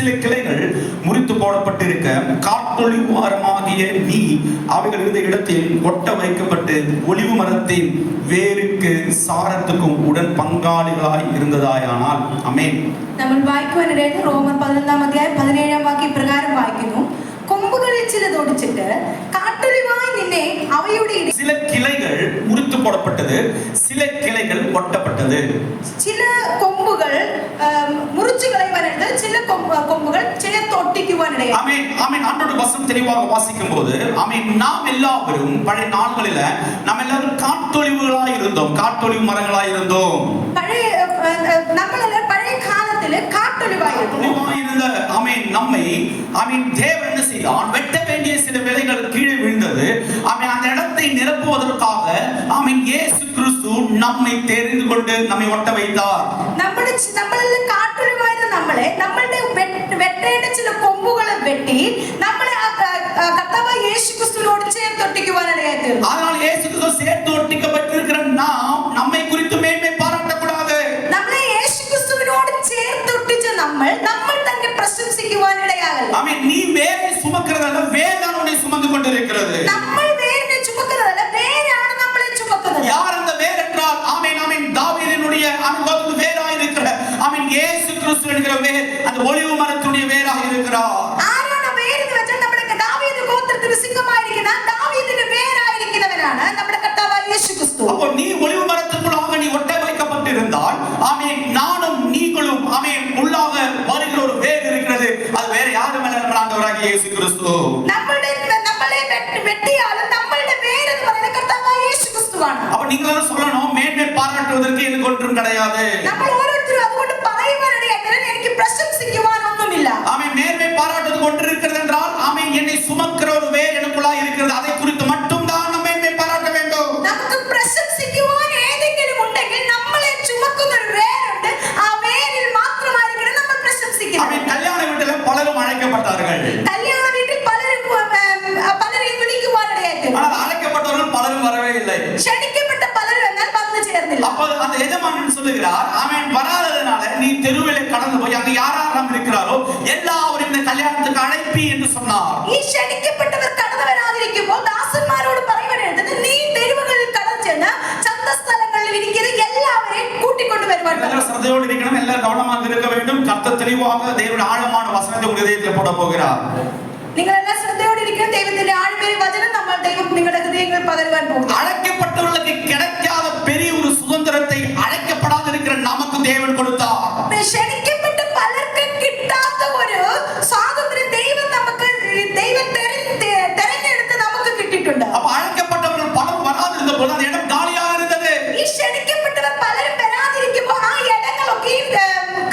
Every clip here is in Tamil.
சில கிளைகள் முறித்து போடப்பட்டிருக்க காட்டொலிவு மரமாகிய நீ அவைகள் இருந்த இடத்தில் ஒட்ட வைக்கப்பட்டு ஒலிவு மரத்தின் வேருக்கு சாரத்துக்கும் உடன் பங்காளிகளாய் இருந்ததாயானால். ആമേൻ. നമ്മൾ വായിക്കുവാനിടയായിട്ട് റോമർ 11-ാം അധ്യായം 17-ാം വാക്യം പ്രകാരം വായിക്കുന്നു, കൊമ്പുകളിൽ ചിലത് ഒടിച്ചിട്ട് കാട്ടൊലിവായി നിന്നെ അവയുടെ சில கிளைகள் முறித்து போடப்பட்டது, சில கிளைகள் ஒட்டப்பட்டது. ചില കൊമ്പുകൾ മുറിച്ചു കളയുവാനായിട്ട്, ചില കൊമ്പുകൾ ചേർത്ത് ഒട്ടിക്കുവാനിടയായി. ஆமென் ஆமென். ஆண்டோட வசனம் தெளிவாக வாசிக்கும்போது ஆமென், நாம் எல்லாரும் பழைய நாட்களில நாம் எல்லாரும் காட்டொலிவுகளாய் இருந்தோம், காட்டொலிவு மரங்களாய் இருந்தோம். നമ്മളെല്ലാം പഴയ കാലത്തില് കാട്ടൊലിവായിരുന്നു. ஆமென். நம்மை ஆமென் தேவன் என்ன செய்தார்? வெட்ட வேண்டிய சில விதைகள் கீழே விழுந்தது. ஆமென். அந்த இடத்தை நிரப்புவதற்காக ஆமென் இயேசு கிறிஸ்து நம்மை தெரிந்து கொண்டு நம்மை ஒட்ட வைத்தார். നമ്മളെല്ലാം കാട്ടൊലിവായിരുന്ന നമ്മളുടെ വെട്ടേണ്ട ചില കൊമ്പുകളെ വെട്ടി നമ്മളെ കർത്താവായ യേശു ക്രിസ്തുവിനോട് ചേർത്ത് ഒട്ടിക്കുവാനിടയായി തീർന്നു. அதனால இயேசு கிறிஸ்து சேர்த்து ஒட்டிக்கப்பட்டிருக்கிற நாம் நம்மை குறித்து மேன்மை பாராட்டக்கூடாது. നമ്മളെ യേശു ക്രിസ്തുവിനോട് ചേർത്ത് ഒട്ടിച്ച നമ്മൾ തന്നെ പ്രശംസിക്കുവാനിടയാകരുത്. ஆமென். நீ வேரை சுமக்கிறதல்ல, வேர் தான் உன்னை சுமந்து கொண்டிருக்கிறது. നമ്മൾ വേരിനെ ചുമക്കുന്നതല്ല, വേരാണ് നമ്മളെ ചുമക്കുന്നത്. யார் அந்த வேர் என்றால் ஆமென் ஆமென் தாவீதினுடைய அனுபவ வேராக இருக்கிற ஆமென் இயேசு கிறிஸ்து என்கிற வேர், அந்த ஒலிவ மரத்துடைய வேராக இருக்கிறார். ആരാണ് വേര് എന്ന് വെച്ചാൽ നമ്മുടെ ദാവീദ് ഗോത്രത്തിൽ സിംഹമായിരിക്കുന്ന ദാവീദിന്റെ വേരായിരിക്കുന്നവനാണ് നമ്മുടെ കർത്താവായ യേശു ക്രിസ്തു. அப்போ நீ ஒலிவ மரத்துக்குள்ளாக நீ ஒட்ட வைக்கப்பட்டிருந்தால் ஆமென், நானும் நீங்களும் ஆமென் உள்ளாக வருகிற ஒரு வேர் இருக்கிறது. அது வேற யாரும் அல்ல, நம்ம ஆண்டவராகிய இயேசு கிறிஸ்து. നമ്മളെ வெட்டியாலும் நம்மளுடைய வேர் എന്ന് പറയുന്നത് കർത്താവായ യേശു ക്രിസ്തുവാണ്. அப்ப நீங்களும் சொல்லணும், மேன்மை பாராட்டுவதற்கு எனக்கு ஒன்றும் கிடையாது. നമ്മൾ ഓരോരുത്തരും അതുകൊണ്ട് പറയുവാനിടയായിട്ട് എനിക്ക് പ്രശംസിക്കുവാൻ ഒന്നുമില്ല. ஆமென். மேன்மை பாராட்டுவது கொண்டு இருக்கிறது என்றால் ஆமென், என்னை சுமக்கிற ஒரு வேர் எனக்குள்ளாக இருக்கிறது, அதை குறித்து மட்டும் தான் நம்ம மேன்மை பாராட்ட வேண்டும். നമുക്ക് പ്രശംസിക്കുവാൻ ഏതെങ്കിലും ഉണ്ടെങ്കിൽ നമ്മളെ ചുമക്കുന്ന ഒരു വേരുണ്ട്, ആ വേരിൽ മാത്രമായിരിക്കണം നമ്മൾ പ്രശംസിക്കുന്നത്. ஆமென். கல்யாண வீட்டில பலரும் அழைக்கப்பட்டார்கள், കല്യാണ വീട്ടിൽ പലരെയും വിളിക്കുവാനിടയായിട്ട്, ஆனால் அழைக்கப்பட்டவர்கள் பலரும் வரவே இல்லை. ക്ഷണിക്കപ്പെട്ട പലരും എന്നാൽ വന്നു ചേർന്നില്ല. அப்ப அந்த எஜமானன் சொல்லுகிறார், ஆமென், வராததனால நீ தெருவிலே கடந்து போய் அங்க யாரெல்லாம் இருக்கிறாரோ எல்லாவரும் இந்த கல்யாணத்துக்கு அழைப்பி என்று சொன்னார். ഈ ക്ഷണിക്കപ്പെട്ടവർ കടന്നു വരാതിരിക്കുമ്പോൾ ദാസന്മാരോട് പറയുവാനായിട്ട് നീ തെരുവുകളിൽ കടന്നു ചെന്ന് ചന്തസ്ഥലങ്ങളിൽ ഇരിക്കുന്ന എല്ലാവരെയും കൂട്ടിക്കൊണ്ടു വരുവാൻ. எல்லாரும் ശ്രദ്ധയോடு இருக்கணும், எல்லாரும் கவனமாக இருக்க வேண்டும். கர்த்தர் தெளிவாக தேவனுடைய ஆழமான வசனத்தை உங்கள் இதயத்தில் போட போகிறார். നിങ്ങളെല്ലാം ശ്രദ്ധയോടെ ഇരിക്കണം. ദൈവത്തിന്റെ ആഴമേറിയ വചനം ദൈവം നിങ്ങളുടെ ഹൃദയങ്ങളിൽ പകരുവാൻ പോകുന്നു. அழைக்கப்பட்டவர்களுக்கு கிடைக்காத பெரிய ஒரு சுதந்திரத்தை அழைக்கப்படாத இருக்கிற நமக்கு தேவன் கொடுத்தார். ക്ഷണിക്കപ്പെട്ട പലർക്കും കിട്ടാത്ത ഒരു സ്വാതന്ത്ര്യം ദൈവം തെരഞ്ഞെടുത്ത് നമുക്ക് കിട്ടിയിട്ടുണ്ട്. அப்ப அழைக்கப்பட்டவர்கள் பலர் வராதிருந்த போது அந்த இடம் காலியாக இருந்தது. ഈ ക്ഷണിക്കപ്പെട്ടവർ പലരും വരാതിരിക്കുമ്പോൾ ആ ഇടങ്ങളൊക്കെ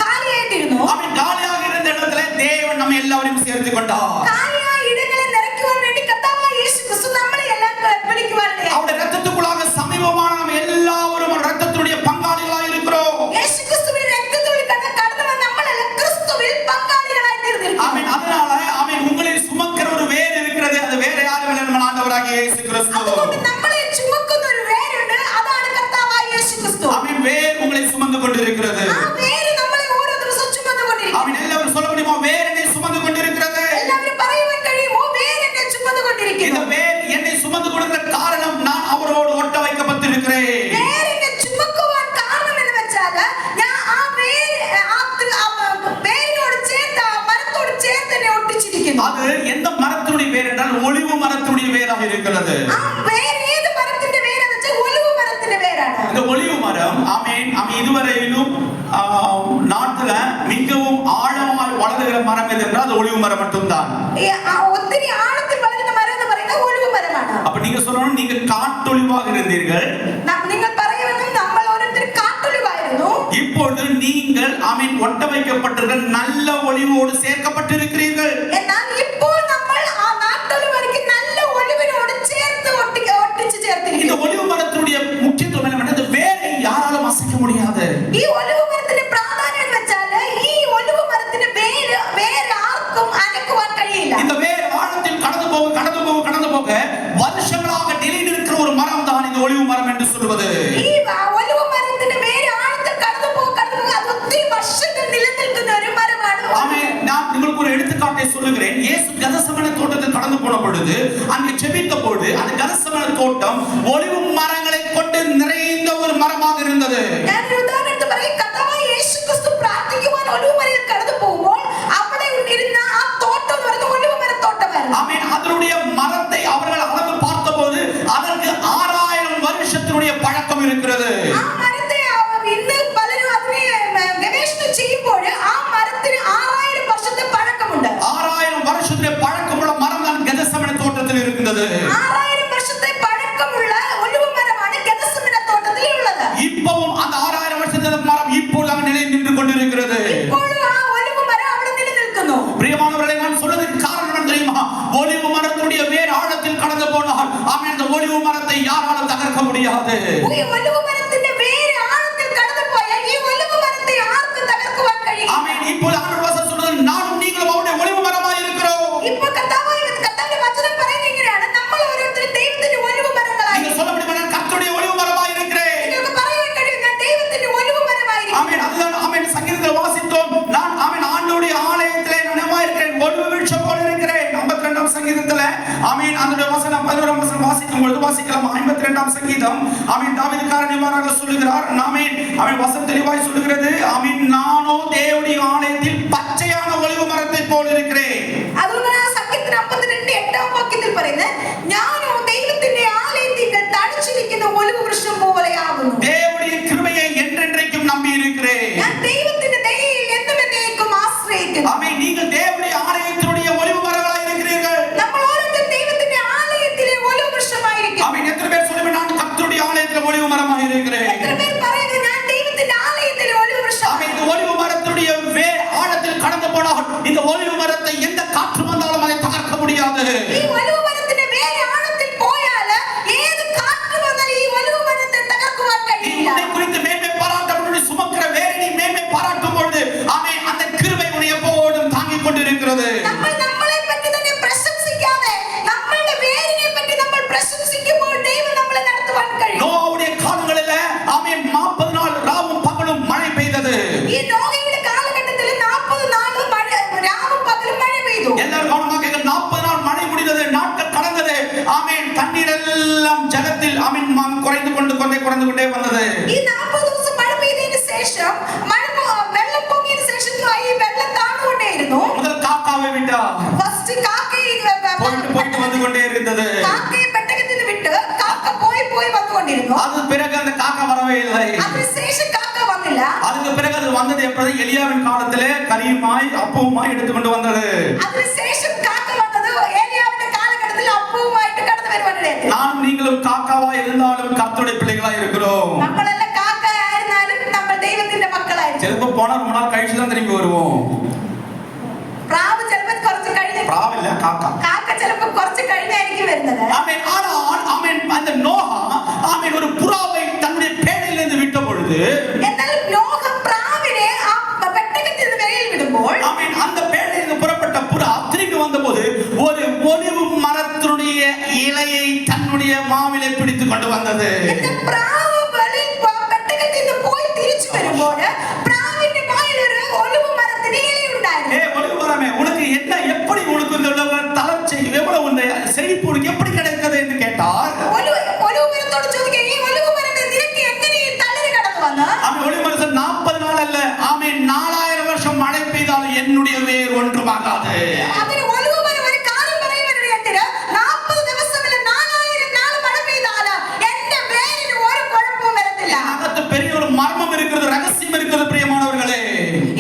കാലിയായിട്ടിരുന്നു. அவன் காலியாக இருந்த இடத்துல தேவன் நம்ம எல்லாரையும் சேர்த்து கொண்டார். കാലിയായ ഇടങ്ങളെ നിറയ്ക്കുവാൻ വേണ്ടി കർത്താവായ യേശു ക്രിസ്തു നമ്മളെ എല്ലാം വിളിക്കുവാനിടയായി. அவருடைய இரத்தத்துக்குள்ளாக சமீபமான நம்ம எல்லாரும் இரத்தத்துடைய பங்காளிகளாய் இருக்கிறோம். യേശു ക്രിസ്തുവിന്റെ രക്തത്തുള്ളിൽ കടന്നു വന്ന നമ്മളെല്ലാം ക്രിസ്തുവിൽ പങ്കാളികളായി തീർന്നിരിക്കുന്നു. ஆமென். அதனால அவன் உங்களை சுமக்கிற ஒரு வேர் இருக்கிறது, அது வேற யாரும் இல்லை, நம்ம ஆண்டவராகிய இயேசு கிறிஸ்து. അതുകൊണ്ട് നമ്മളെ ചുമക്കുന്ന ഒരു വേരുണ്ട്, അതാണ് കർത്താവായ യേശു ക്രിസ്തു. அவன் வேர் உங்களை சுமந்து கொண்டிருக்கிறது. ആ വേര് നമ്മളെ ഓരോ ദിവസവും ചുമന്നുകൊണ്ടിരിക്കുന്നു. அவன் எல்லாரும் சொல்ல முடியுமா, வேர் என்னை சுமந்து கொண்டிருக்கிறது. എല്ലാവരും പറയുവാൻ കഴിയുമോ, വേര് എന്നെ ചുമന്നുകൊണ്ടിരിക്കുന്നു. இந்த வேர் என்னை சுமந்து கொண்டிருக்கிற காரணம் நான் அவரோடு ஒட்ட வைக்கப்பட்டிருக்கிறேன். വേര് എന്നെ ചുമക്കുവാൻ കാരണം എന്ന് വെച്ചാൽ ഞാൻ ആ വേരിനോട് ചേർത്ത്, ആ മരത്തോട് ചേർത്ത് എന്നെ ഒട്ടിച്ചിരിക്കുന്നു. அது எந்த மரத்துடைய வேர் என்றால் ஒலிவு மரத்துடைய வேராக இருக்கிறது. ആ വേര് ഏത് മരത്തിന്റെ വേരാന്ന് വെച്ചാൽ ഒലിവ് മരത്തിന്റെ വേരാണ്. இந்த ஒலிவு மரம் ஆமென் இதுவரையிலும் நாட்டுல மிகவும் ஆழமாய் வளருகிற மரம் எது என்றால் அது ஒலிவு மரம் மட்டும்தான். ഒത്തിരി ആഴത്തിൽ വളരുന്ന മരം എന്ന് പറയുന്നത് ഒലിവ് മരമാണ്. அப்ப நீங்க சொல்லணும், நீங்க காட்டொலிவாக இருந்தீர்கள், നിങ്ങൾ പറയുന്നത് നമ്മൾ ഓരോരുത്തരും കാട്ടൊലിവായിരുന്നു. இப்பொழுது நீங்கள் ஆமென் ஒட்ட வைக்கப்பட்டிருக்கிற நல்ல ஒலிவோடு சேர்க்கப்பட்டிருக்கிறீர்கள். എന്നാൽ ഇപ്പോൾ നമ്മൾ ആ നാട്ടൊലിവർക്ക് നല്ല ഒലിവിനോട് ചേർത്ത് ഒട്ടിച്ച് ചേർത്തിരിക്കുന്നു. இந்த ஒலிவு மரத்துடைய முக்கியத்துவம் என்னவென்றால் இந்த வேரை யாராலும் அசைக்க முடியாது. ഈ ഒലിവ് മരത്തിന്റെ പ്രാധാന്യം എന്ന് വെച്ചാൽ ഈ ഒലിവ് മരത്തിന്റെ വേര് ആർക്കും അനക്കുവാൻ കഴിയില്ല. இந்த வேர் ஆழத்தில் கடந்து போக வருஷங்களாக நிலைநிற்கிற ஒரு மரம் தான் இந்த ஒலிவு மரம் என்று சொல்வது. ഈ ഒലിവ് മരത്തിന്റെ വേര് ആഴത്തിൽ കടന്നു പോകുക അത് ഒത്തിരി വർഷങ്ങൾ നിലനിൽക്കുന്ന ഒരു മരമാണ്. ஆமென். நான் உங்களுக்கு இயேசு கெத்செமனே தோட்டத்தில் கடந்து போன பொழுது அங்கே ஜெபித்த பொழுது அந்த கெத்செமனே தோட்டம் ஒலிவ மரங்களை கொண்டு நிறைந்த ஒரு மரமாக இருந்தது. ഞാൻ ഒരു ഉദാഹരണത്തിന് പറയും, കർത്താവായ യേശു ക്രിസ്തു പ്രാർത്ഥിക്കുവാൻ ഒലിവ് മരത്തിൽ കടന്നു പോകുമ്പോൾ അവിടെ ഇരുന്ന ആ തോട്ടം എന്ന് പറയുന്നത് ഒലിവ് മരത്തോട്ടമായിരുന്നു. ஆமென். அதனுடைய மரத்தை அவர்கள் அளந்து பார்த்தபோது அதற்கு 6000 வருஷத்தினுடைய பழக்கம் இருக்கிறது. ആ മരത്തെ ഇന്ന് പലരും അതിനെ ഗവേഷണം ചെയ്യുമ്പോൾ ആ മരത്തിന് 6000 വർഷത്തെ പഴക്കമുണ്ട്. 6000 வருஷத்திலே பழக்கமுள்ள மரம் தான் கெத்செமனே தோட்டத்தில் இருந்தது. 6000 വർഷത്തെ പഴക്കമുള്ള ഒലിവ് മരമാണ് ഗെത്സെമനേ തോട്ടത്തിൽ ഉള്ളത്. இப்பவும் அந்த 6000 வருஷத்திலே மரம் இப்பொழுது நிலை நின்று கொண்டிருக்கிறது. ഇപ്പോഴും ആ ഒലിവ് മരം അവിടെ നിലനിൽക്കുന്നു. பிரியமானவர்களே, நான் சொல்றதுக்கு காரணம் என்ன தெரியுமா? ஒலிவ மரத்துடைய வேர் ஆழத்தில் கடந்து போனால் ஆமென், அந்த ஒலிவ மரத்தை யாராலும் தகர்க்க முடியாது. ഈ ഒലിവ് മരത്തിന്റെ വേര് ആഴത്തിൽ കടന്നു പോയാൽ ഈ ഒലിവ് മരത്തെ ആർക്കും തകർക്കുവാൻ കഴിയും. ஆமென். இப்பொழுது ஆண்டவர் வசனம் சொல்றது, நானும் நீங்களும் அவருடைய ஒலிவ மரமாய் இருக்கிறோம். ഇപ്പോൾ കർത്താവിന്റെ വചനം പറയുന്നത് ഇങ്ങനെയാണ്, നമ്മൾ ഓരോരുത്തരും ദൈവത്തിന്റെ ഒലിവ് മരങ്ങളായി. நீங்க சொல்ல முடியுமா, நான் கர்த்தருடைய ஒலிவ மரமாய் இருக்கிறேன். നിങ്ങൾക്ക് പറയാൻ കഴിയും, ഞാൻ ദൈവത്തിന്റെ ഒലിവ് മരമായിരിക്കും. ஆமென். அதுதான் ஆமென் சங்கீதத்தில் வாசித்தோம். நான் ஆமென் ஆண்டவருடைய ஆலயத்திலே நனமாய் இருக்கிறேன், ஒலிவ விருட்சம் போல இருக்கிறேன். 52ஆம் சங்கீதத்திலே ஆமென் அந்த வசனம் 11ஆம் வசனம் வாசிக்கும் பொழுது வாசிக்கலாம். 52ஆம் சங்கீதம் ஆமென் தாவீதுக்காரன் இவ்வாறாக சொல்லுகிறார். ஆமென் அவன் வசனம் தெளிவாய் சொல்லுகிறது. ஆமென், நானோ தேவனுடைய ஆலயத்தில் பச்சையான ஒலிவ மரத்தை போல இருக்கிறேன். അതുകൊണ്ടാണ് ആ സങ്കീർത്തനം 52 8ആം വാക്യത്തിൽ പറയുന്നത്, ഞാനോ ദൈവത്തിന്റെ ആലയത്തിൽ തടിച്ചിരിക്കുന്ന ഒലിവ് വൃക്ഷം പോലെയാകുന്നു. தேவனுடைய கிருபையை என்றென்றைக்கும் நம்பி இருக்கிறேன். ഞാൻ ദൈവത്തിന്റെ ദയയിൽ എന്നും എന്നേക്കും ആശ്രയിക്കുന്നു. ஆமென். நீங்கள் தேவனுடைய ஆலயத்தினுடைய ஒலிவ மரங்களாய் இருக்கிறீர்கள். നമ്മൾ ഓരോരുത്തരും ദൈവത്തിന്റെ ആലയത്തിലെ ഒലിവ് വൃക്ഷമായിരിക്കും. ஆமென். எத்தனை பேர் சொல்லுங்க, நான் கர்த்தருடைய ஆலயத்திலே ஒலிவ மரமாய் இருக்கிறேன். എത്ര പേർ പറയുന്നു, ഞാൻ ദൈവത്തിന്റെ ആലയത്തിലെ ഒലിവ് വൃക്ഷം. ஆமென். இந்த ஒலிவ மரத்துடைய வேர் ஆழத்தில் கடந்து போனால் இந்த ஒலிவ மரத்தை எந்த காற்று வந்தாலும் அதை தகர்க்க முடியாது. ഈ ഒലിവ് മരത്തിന്റെ വേര് ആഴത്തിൽ പോയാൽ ഏത് കാറ്റ് വന്നാലും ഈ ഒലിവ് മരത്തെ തകർക്കുവാൻ കഴിയില്ല. உன்னை குறித்து மேன்மை பாராட்டப்பட்டு சுமக்கிற வேரை நீ மேன்மை பாராட்டும் பொழுது ஆமென், அந்த கிருபை உன்னை எப்போதும் தாங்கிக் கொண்டிருக்கிறது. നമ്മൾ നമ്മളെ പറ്റി തന്നെ പ്രശംസിക്കാതെ നമ്മളുടെ വേരിനെ പറ്റി നമ്മൾ പ്രശംസിക്കുമ്പോൾ ദൈവം നമ്മളെ നടത്തുവാൻ കഴിയും. நோவாவுடைய காலங்களில ஆமென் 40 நாள் ராவும் பகலும் மழை பெய்தது. ഈ നോഹയുടെ കാലഘട്ടത്തിൽ 40 നാളും മഴ, രാവും പകലും മഴ പെയ്തു. எல்லாரும் கவனமாக கேளுங்க. 40 நாள் மழை முடிந்தது, நாட்கள் கடந்தது. ஆமென், தண்ணீர் எல்லாம் ஜலத்தில் ஆமென் குறைந்து கொண்டே வந்தது. ഈ 40 ദിവസം മഴ പെയ്തതിന് ശേഷം വെള്ളം പൊങ്ങിയതിന് ശേഷം ഈ വെള്ളം താണുകൊണ്ടേയിരുന്നു. முதல் காக்காவை விட்டா ഫസ്റ്റ് കാക്കയെ போயிட்டு வந்து கொண்டே இருந்தது. കാക്കയെ പെട്ടകത്തിൽ നിന്ന് വിട്ട് കാക്ക പോയി വന്നുകൊണ്ടിരുന്നു. அது பிறகு அந்த காக்கா வரவே இல்லை. അതിനുശേഷം കാക്ക വന്നില്ല. அதுக்கு பிறகு அது வந்தது எப்பொழுது? எலியாவின் காலத்திலே கரியுமாய் அப்பவுமாய் எடுத்துக்கொண்டு வந்தது. അതിനുശേഷം കാക്ക വന്നത് ഏലിയാവിന്റെ കാലഘട്ടത്തിൽ അപ്പവുമായിട്ട് കടന്നു വരുവാനിടയായി. நானும் நீங்களும் காக்காவாய் இருந்தாலும் கர்த்தருடைய பிள்ளைகளாய் இருக்கிறோம். നമ്മളെല്ലാം കാക്കയായിരുന്നാലും നമ്മൾ ദൈവത്തിന്റെ മക്കളായിരിക്കും. சிலப்போ போனா ரொம்ப நாள் கழிச்சு தான் திரும்பி வருவோம். പ്രാവ് ചിലപ്പോൾ കുറച്ച് കഴിഞ്ഞ്, பிராவில்ல காக்கா. കാക്ക ചിലപ്പോൾ കുറച്ച് കഴിഞ്ഞായിരിക്കും വരുന്നത്. ஆமென். ஆனால் ஆமென் அந்த நோகா ஆமென் ஒரு புறாவை தன்னுடைய பேழையிலிருந்து விட்ட பொழுது എന്നാൽ നോഹ പ്രാവിനെ ആ പെട്ടകത്തിൽ നിന്ന് വെളിയിൽ വിടുമ്പോൾ ஆமென் அந்த பேழையிலிருந்து புறப்பட்ட புறா திரும்பி வந்தபோது ஒரு ஒலிவ மரத்தினுடைய இலையை தன்னுடைய மாவிலே பிடித்துக் கொண்டு வந்தது. എന്നാൽ പ്രാവ് പെട്ടകത്തിൽ നിന്ന് പോയി തിരിച്ചു വരുമ്പോൾ പ്രാവിന്റെ വായിൽ ഒരു ഒലിവ് മരത്തിന്റെ ഇലയുണ്ടായിരുന്നു. ஒலிவ மரமே, உனக்கு என்ன, எப்படி உனக்கு இந்த தளர்ச்சி, எவ்வளவு இந்த செழிப்பு உனக்கு எப்படி கிடைக்கிறது என்று கேட்டார். ഒലിവ് മരത്തോട് ചോദിക്കുക, ഈ ഒലിവ് മരത്തെ നിനക്ക് എങ്ങനെ ഈ തളിര് കടന്നു വന്നു? ஆமென். ஒலிவ மரம் 40 நாள் அல்ல, ஆமென் 4000 வருஷம் மழை பெய்தாலும் என்னுடைய வேர் ஒன்றுமாகாது. അതിന് ഒലിവ് മരം ഒരു കാര്യം പറയുവാനിടയായിട്ടില്ല. 40 ദിവസമില്ല 4000 നാൾ മഴ പെയ്താൽ എന്റെ വേരിന് ഒരു കുഴപ്പവും വരത്തില്ല. அகத்து பெரிய ஒரு மர்மம் இருக்கிறது, ரகசியம் இருக்கிறது பிரியமானவர்களே.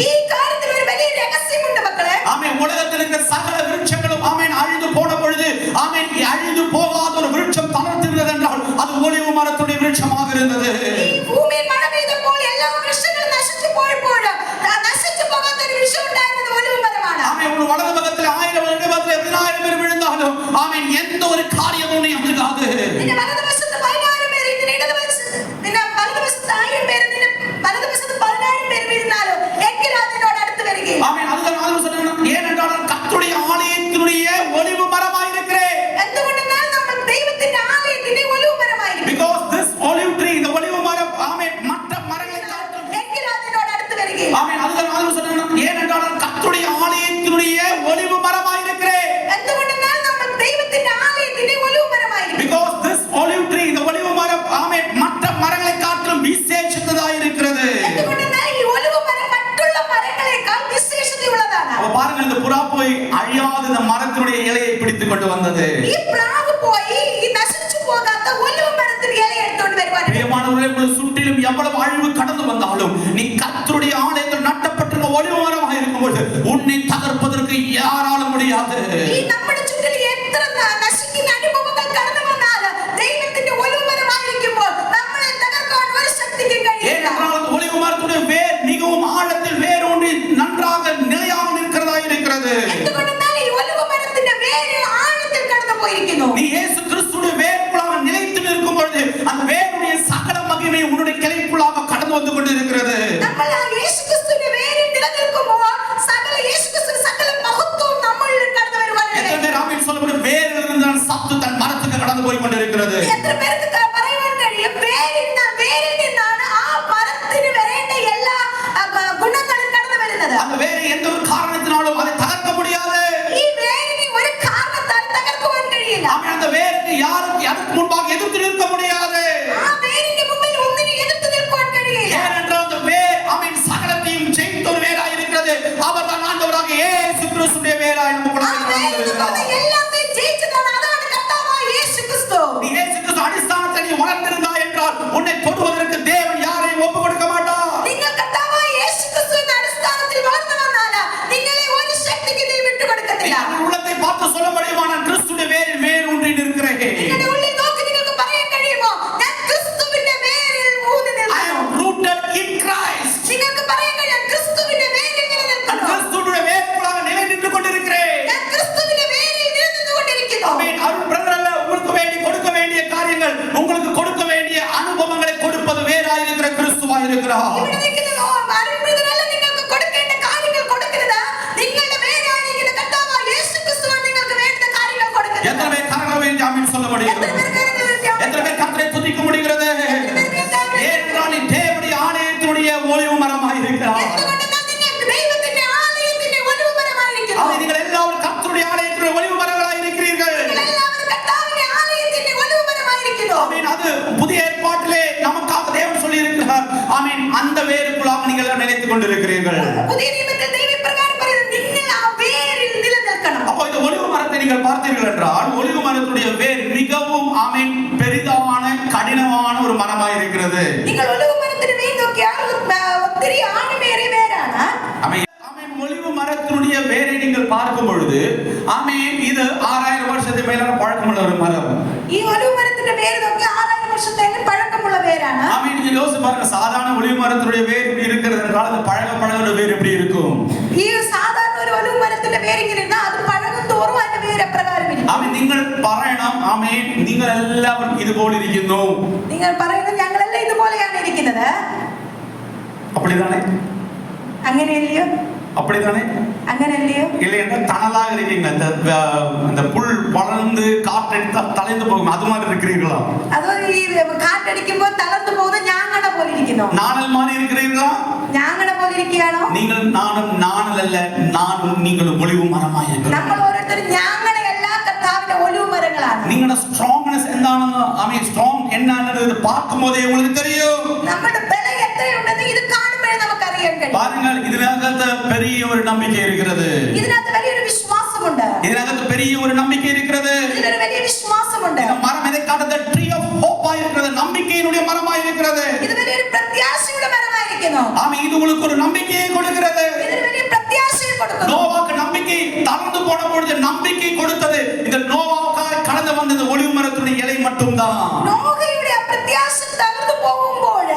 ഈ കാര്യത്തിൽ ഒരു വലിയ രഹസ്യമുണ്ട് മക്കളെ. ஆமென். உலகத்தில் இருக்கிற சகல விருட்சங்களும் ஆமென் அழிந்து போன பொழுது ஆமென் அழிந்து போகாத ஒரு விருட்சம் தளர்த்திருந்தது என்றால் அது ஒலிவ மரத்துடைய விருட்சமாக இருந்தது. ഈ ഭൂമിയിൽ മഴ പെയ്തപ്പോൾ എല്ലാ വൃക്ഷങ്ങളും നശിച്ചു പോയപ്പോൾ നശിച്ചു പോകാത്ത ഒരു വൃക്ഷം ഉണ്ടായിരുന്നത് ഒലിവ് മരമാണ്. ஆமென். ஒரு வலது பக்கத்தில் 1000 இடது பக்கத்தில் 10000 பேர் விழுந்தாலும் ஆமென் எந்த ஒரு காரியமும் உன்னை அணுகாது. നിന്റെ വലതുവശത്ത് 10000 പേര്, നിന്റെ ഇടതുവശത്ത് നിന്റെ വലതുവശത്ത് 1000 പേര്, നിന്റെ വലതുവശത്ത് 10000 പേര് വീഴുന്നാലും എങ്കിലും അതിനോട് അടുത്ത് വരികയില്ല. ஆமென். அதுதான் ஆண்டவர் சொன்னார், ஏனென்றால் நான் கர்த்தருடைய ஆலயத்தினுடைய ஒலிவ மரமாய் இருக்கிறேன். എന്തുകൊണ്ടെന്നാൽ നമ്മൾ ദൈവത്തിന്റെ ആലയത്തിന്റെ olive മരമായിരിക്കും. Because this olive tree, the ஒலிவ மரம் ஆமென் மற்ற மரங்களை காட்டிலும் എങ്കിലും അതിനോട് அடுத்து വരികയില്ല. ஆமென். அதுதான் ஆண்டவர் சொன்னார், ஏனென்றால் நான் கர்த்தருடைய ஆலயத்தினுடைய ஒலிவ மரமாய் இருக்கிறேன். இலையை பிடித்துக் கொண்டு வந்தது. ഈ പ്രാവ് പോയി ഈ നശിച്ചു പോകാത്ത ഒലിവ് മരത്തിന്റെ ഇല എടുത്തുകൊണ്ട് വരുവാൻ. பிரியமானவர்களே, உங்கள் சுற்றிலும் எவ்வளவு அழிவு கடந்து வந்தாலும் நீ கர்த்தருடைய ஆலயத்தில் நட்டப்பட்டிருக்கிற ஒலிவ மரமாக இருக்கும்போது உன்னை தகர்ப்பதற்கு யாராலும் முடியாது. ഈ നമ്മുടെ ചുറ്റിലും എത്ര നശിക്കുന്ന അനുഭവങ്ങൾ കടന്നു വന്നാലും ദൈവത്തിന്റെ ഒലിവ് മരമായിരിക്കുമ്പോൾ നമ്മളെ തകർക്കാൻ ഒരു ശക്തിക്കും കഴിയില്ല. ஏனென்றால் ஒலிவ மரத்துடைய வேர் மிகவும் ஆழத்தில் வேரூன்றி நன்றாக நிலையாக நிற்கிறதா இருக்கிறது. എന്തുകൊണ്ടെന്നാൽ ഈ ഒലിവ് മരത്തിന്റെ വേര് ആഴത്തിൽ കടന്നു പോയിരിക്കുന്നു. நீ இயேசு கிறிஸ்துவின் வேருக்குள்ளாக நிலைத்து நிற்கும் பொழுது அந்த வேருடைய சகல மகிமை உன்னுடைய கிளைக்குள்ளாக கடந்து வந்து கொண்டிருக்கிறது. നമ്മൾ ആ യേശുക്രിസ്തുവിന്റെ വേരിൽ നിലനിൽക്കുമ്പോൾ സകല യേശുക്രിസ്തുവിന്റെ സകല മഹത്വവും നമ്മളിൽ കടന്നു വരുവാനാണ്. எத்தனை பேர் ஆமென் சொல்ல முடியும்? வேரில் இருந்து சத்து தன் மரத்துக்கு கடந்து போய் கொண்டிருக்கிறது. എത്ര പേർക്ക് പറയാൻ കഴിയും? വേരിൽ നിന്നാണ് ആ മരത്തിന് വരേണ്ട എല്ലാ ഗുണങ്ങളും കടന്നു വരുന്നത്. அந்த வேரை எந்த ஒரு காரணத்தினாலும் அதை தகர்க்க முடியாது. ഈ വേരിനെ ഒരു കാരണത്താൽ തകർക്കുവാൻ കഴിയില്ല. ஆமென். அந்த வேருக்கு யாரும் அதற்கு முன்பாக எதிர்த்து நிற்க முடியாது. ആ വേരിന്റെ മുമ്പിൽ ഒന്നിനും എതിർത്ത് നിൽക്കുവാൻ കഴിയില്ല. ஏனென்றால் அந்த வேர் ஆமென் சகலத்தையும் ஜெயித்த ஒரு வேராய் இருக்கிறது. அவர்தான் ஆண்டவராக இயேசு கிறிஸ்துவின் வேராய் நமக்கு இருக்கிறார். எல்லாத்தையும் ஜெயிச்சதான அതാണ് கர்த்தாவாയ യേശുക്രിസ്തു. நீ இயேசு கிறிஸ்து அடிஸ்தானத்தை நீ உணர்ந்திருந்தாய் என்றால் உன்னை தொடுவதற்கு தேவன் யாரையும் ஒப்புக் கொடுக்க மாட்டார். നിങ്ങൾ കർത്താവായ യേശുക്രിസ്തുവിന്റെ അടിസ്ഥാനത്തിൽ വളർന്നു വന്നാൽ നിങ്ങളെ ഒരു ശക്തിക്ക് ദൈവം വിട്ടുകൊടുക്കത്തില്ല. உள்ளத்தை பார்த்து சொல்ல முடியுமா? நான் கிறிஸ்துவின் வேரில் வேரூன்றி நிற்கிறேன். നിങ്ങളുടെ ഉള്ളിൽ നോക്കി നിങ്ങൾക്ക് പറയാൻ കഴിയുമോ? ഞാൻ ക്രിസ്തുവിന്റെ വേരിൽ ഊന്നി I നിൽക്കുന്നു. am rooted in Christ. നിങ്ങൾക്ക് പറയാൻ കഴിയും ക്രിസ്തുവിന്റെ വേരിൽ நான் നിലനിൽക്കുന്നു. கிறிஸ்துவின் வேருக்குள்ளாக நிலை நின்று கொண்டிருக்கிறேன். ഞാൻ ക്രിസ്തുവിന്റെ வேரில் നിലനിന്നുകൊണ്ടിരിക്കുന്നു. ஆமென். அவர் பிரதர் அல்ல, உங்களுக்கு கொடுக்க வேண்டிய காரியங்கள், உங்களுக்கு கொடுக்க வேண்டிய அனுபவங்களை கொடுப்பது வேறாய் இருக்கிற கிறிஸ்துவாய் இருக்கிறார். ഇവിടെ നിൽക്കുന്ന അരുൺബ്രദറല്ല നിങ്ങൾക്ക് കൊടുക്കേണ്ട കാര്യങ്ങൾ കൊടുക്കരുത്. നിങ്ങളുടെ വേരായിരിക്കുന്ന കർത്താവായ യേശുക്രിസ്തുവാണ് നിങ്ങൾക്ക് വേണ്ട കാര്യങ്ങൾ കൊടുക്കുന്നത്. எத்தனை பேர் கரங்களை உயர்த்தி ஆமென் சொல்ல முடியும்? എത്ര പേർക്ക് അറിയാം? எத்தனை பேர் கர்த்தரை துதிக்க முடிகிறது? ஏனென்றால் நீ தேவனுடைய ஆலயத்தினுடைய ஒலிவு மரமாய் இருக்கிறார். എന്തുകൊണ്ടെന്നാൽ നിങ്ങൾ ദൈവത്തിന്റെ ആലയത്തിന്റെ ഒലിവ് മരമായിരിക്കുന്നു. அதை நீங்கள் எல்லாரும் கர்த்தருடைய ஆலயத்தினுடைய ஒலிவு மரங்களாய் இருக்கிறீர்கள். എല്ലാവരും കർത്താവിന്റെ ആലയത്തിന്റെ ഒലിവ് മരമായിരിക്കുന്നു. ஆமென். அது புதிய ஏற்பாட்டிலே நமக்காக தேவன் சொல்லி இருக்கிறார். ஆமென். அந்த வேருக்குள்ளாக நீங்கள் நிலைத்துக் கொண்டிருக்கிறீர்கள். പുതിയ നിയമത്തിൽ ദൈവം ഇപ്രകാരം പറയുന്നു, നിങ്ങൾ ആ വേരിൽ നിലനിൽക്കണം. அப்போ இந்த ஒலிவு மரத்தை நீங்கள் பார்த்தீர்கள் என்றால் ஒலிவு மரத்துடைய வேர் மிகவும் ஆமென் பெரிதான கடினமான ஒரு மரமாய் இருக்கிறது. നിങ്ങൾ ഒലിവ് മരത്തിന് വേര് നോക്കിയാൽ ഒത്തിരി ആണിമേറിയ വേരാണ്. ஆமென். ஆமென். ஒலிவு மரத்தினுடைய வேரை நீங்கள் பார்க்கும் பொழுது ஆமென் இது 6000 வருஷத்துக்கு மேலான பழக்கமுள்ள ஒரு மரம். ഈ ഒലിവ് മരത്തിന്റെ വേര് നോക്കി 6000 വർഷത്തേക്ക് പഴക്കമുള്ള വേരാണ്. ஆமென். நீங்க யோசிச்சு பாருங்க, சாதாரண ஒலிவு மரத்தினுடைய வேர் இப்படி இருக்கிறது என்றால் அது பழக வேர் எப்படி இருக்கும்? ഈ സാധാരണ ഒരു ഒലിവ് മരത്തിന്റെ വേരിങ്ങനെ ഇരുന്നാൽ അത് പഴകും തോറും അതിന്റെ വേര് എപ്രകാരം ഇരിക്കും? ആമെൻ. നിങ്ങൾ പറയണം ആമെൻ, നിങ്ങൾ എല്ലാവരും ഇതുപോലെ ഇരിക്കുന്നു. നിങ്ങൾ പറയുന്നത് ഞങ്ങളെല്ലാം ഇതുപോലെയാണ് ഇരിക്കുന്നത്. அப்படிதானே? അങ്ങനെയല്ലയോ? அப்படிதானே? അങ്ങനെയല്ലയോ? இல்லை என்றால் தணலாக இருக்கீங்க. அந்த புல் வளர்ந்து காற்றடித்தா தலைந்து போகும், அது மாதிரி இருக்கிறீர்களா? അതോ ഈ കാറ്റടിക്കുമ്പോൾ തളർന്നു പോകുന്ന ഞാങ്ങണ പോലെ ഇരിക്കുന്നു? நாணல் மாதிரி இருக்கிறீர்களா? ഞാങ്ങണ പോലെ ഇരിക്കുകയാണോ? நீங்கள் நாணல் அல்ல, நானும் நீங்களும் ஒளிவு மரமாய் இருக்கிறோம். നമ്മൾ ഓരോരുത്തരും ഞാങ്ങണയല്ല, കർത്താവിന്റെ ഒലിവ് മരങ്ങളാണ്. നിങ്ങളുടെ സ്ട്രോങ്നെസ് എന്താണെന്ന് ആമേൻ സ്ട്രോങ് എന്നാണെന്ന് பார்க்கும்போதே உங்களுக்கு தெரியும். നമ്മുടെ ബലം എത്രയുണ്ടെന്ന് ഇത് കാണുമ്പോഴേ നമുക്ക് അറിയാൻ കഴിയും. பாருங்கள், ഇതിനകത്ത് பெரிய ஒரு நம்பிக்கை இருக்கிறது. ഇതിനകത്ത് വലിയൊരു വിശ്വാസമുണ്ട്. ഇതിനകത്ത് பெரிய ஒரு நம்பிக்கை இருக்கிறது. ഇതിലൊരു വലിയ വിശ്വാസമുണ്ട്. இந்த மரம் எதை காட்டுது? ட்ரீ ஆஃப் ஹோப் இருக்கிறது, நம்பிக்கையினுடைய மரமாய் இருக்கிறது. ഇത് വലിയൊരു പ്രത്യാശയുടെ മരമായിരിക്കുന്നു. ஆமென். இது உங்களுக்கு ஒரு நம்பிக்கையை கொடுக்கிறது. ഇതിന് വലിയ പ്രത്യാശയെ കൊടുക്കുന്നു. நோவாக்கு நம்பிக்கை தளர்ந்து போன பொழுது நம்பிக்கை கொடுத்தது இந்த நோவாவுக்காக கடந்து வந்தது ஒலிவு மரத்துடைய இலை மட்டும்தான். നോഹയുടെ പ്രത്യാശ തകർന്നു പോകുമ്പോൾ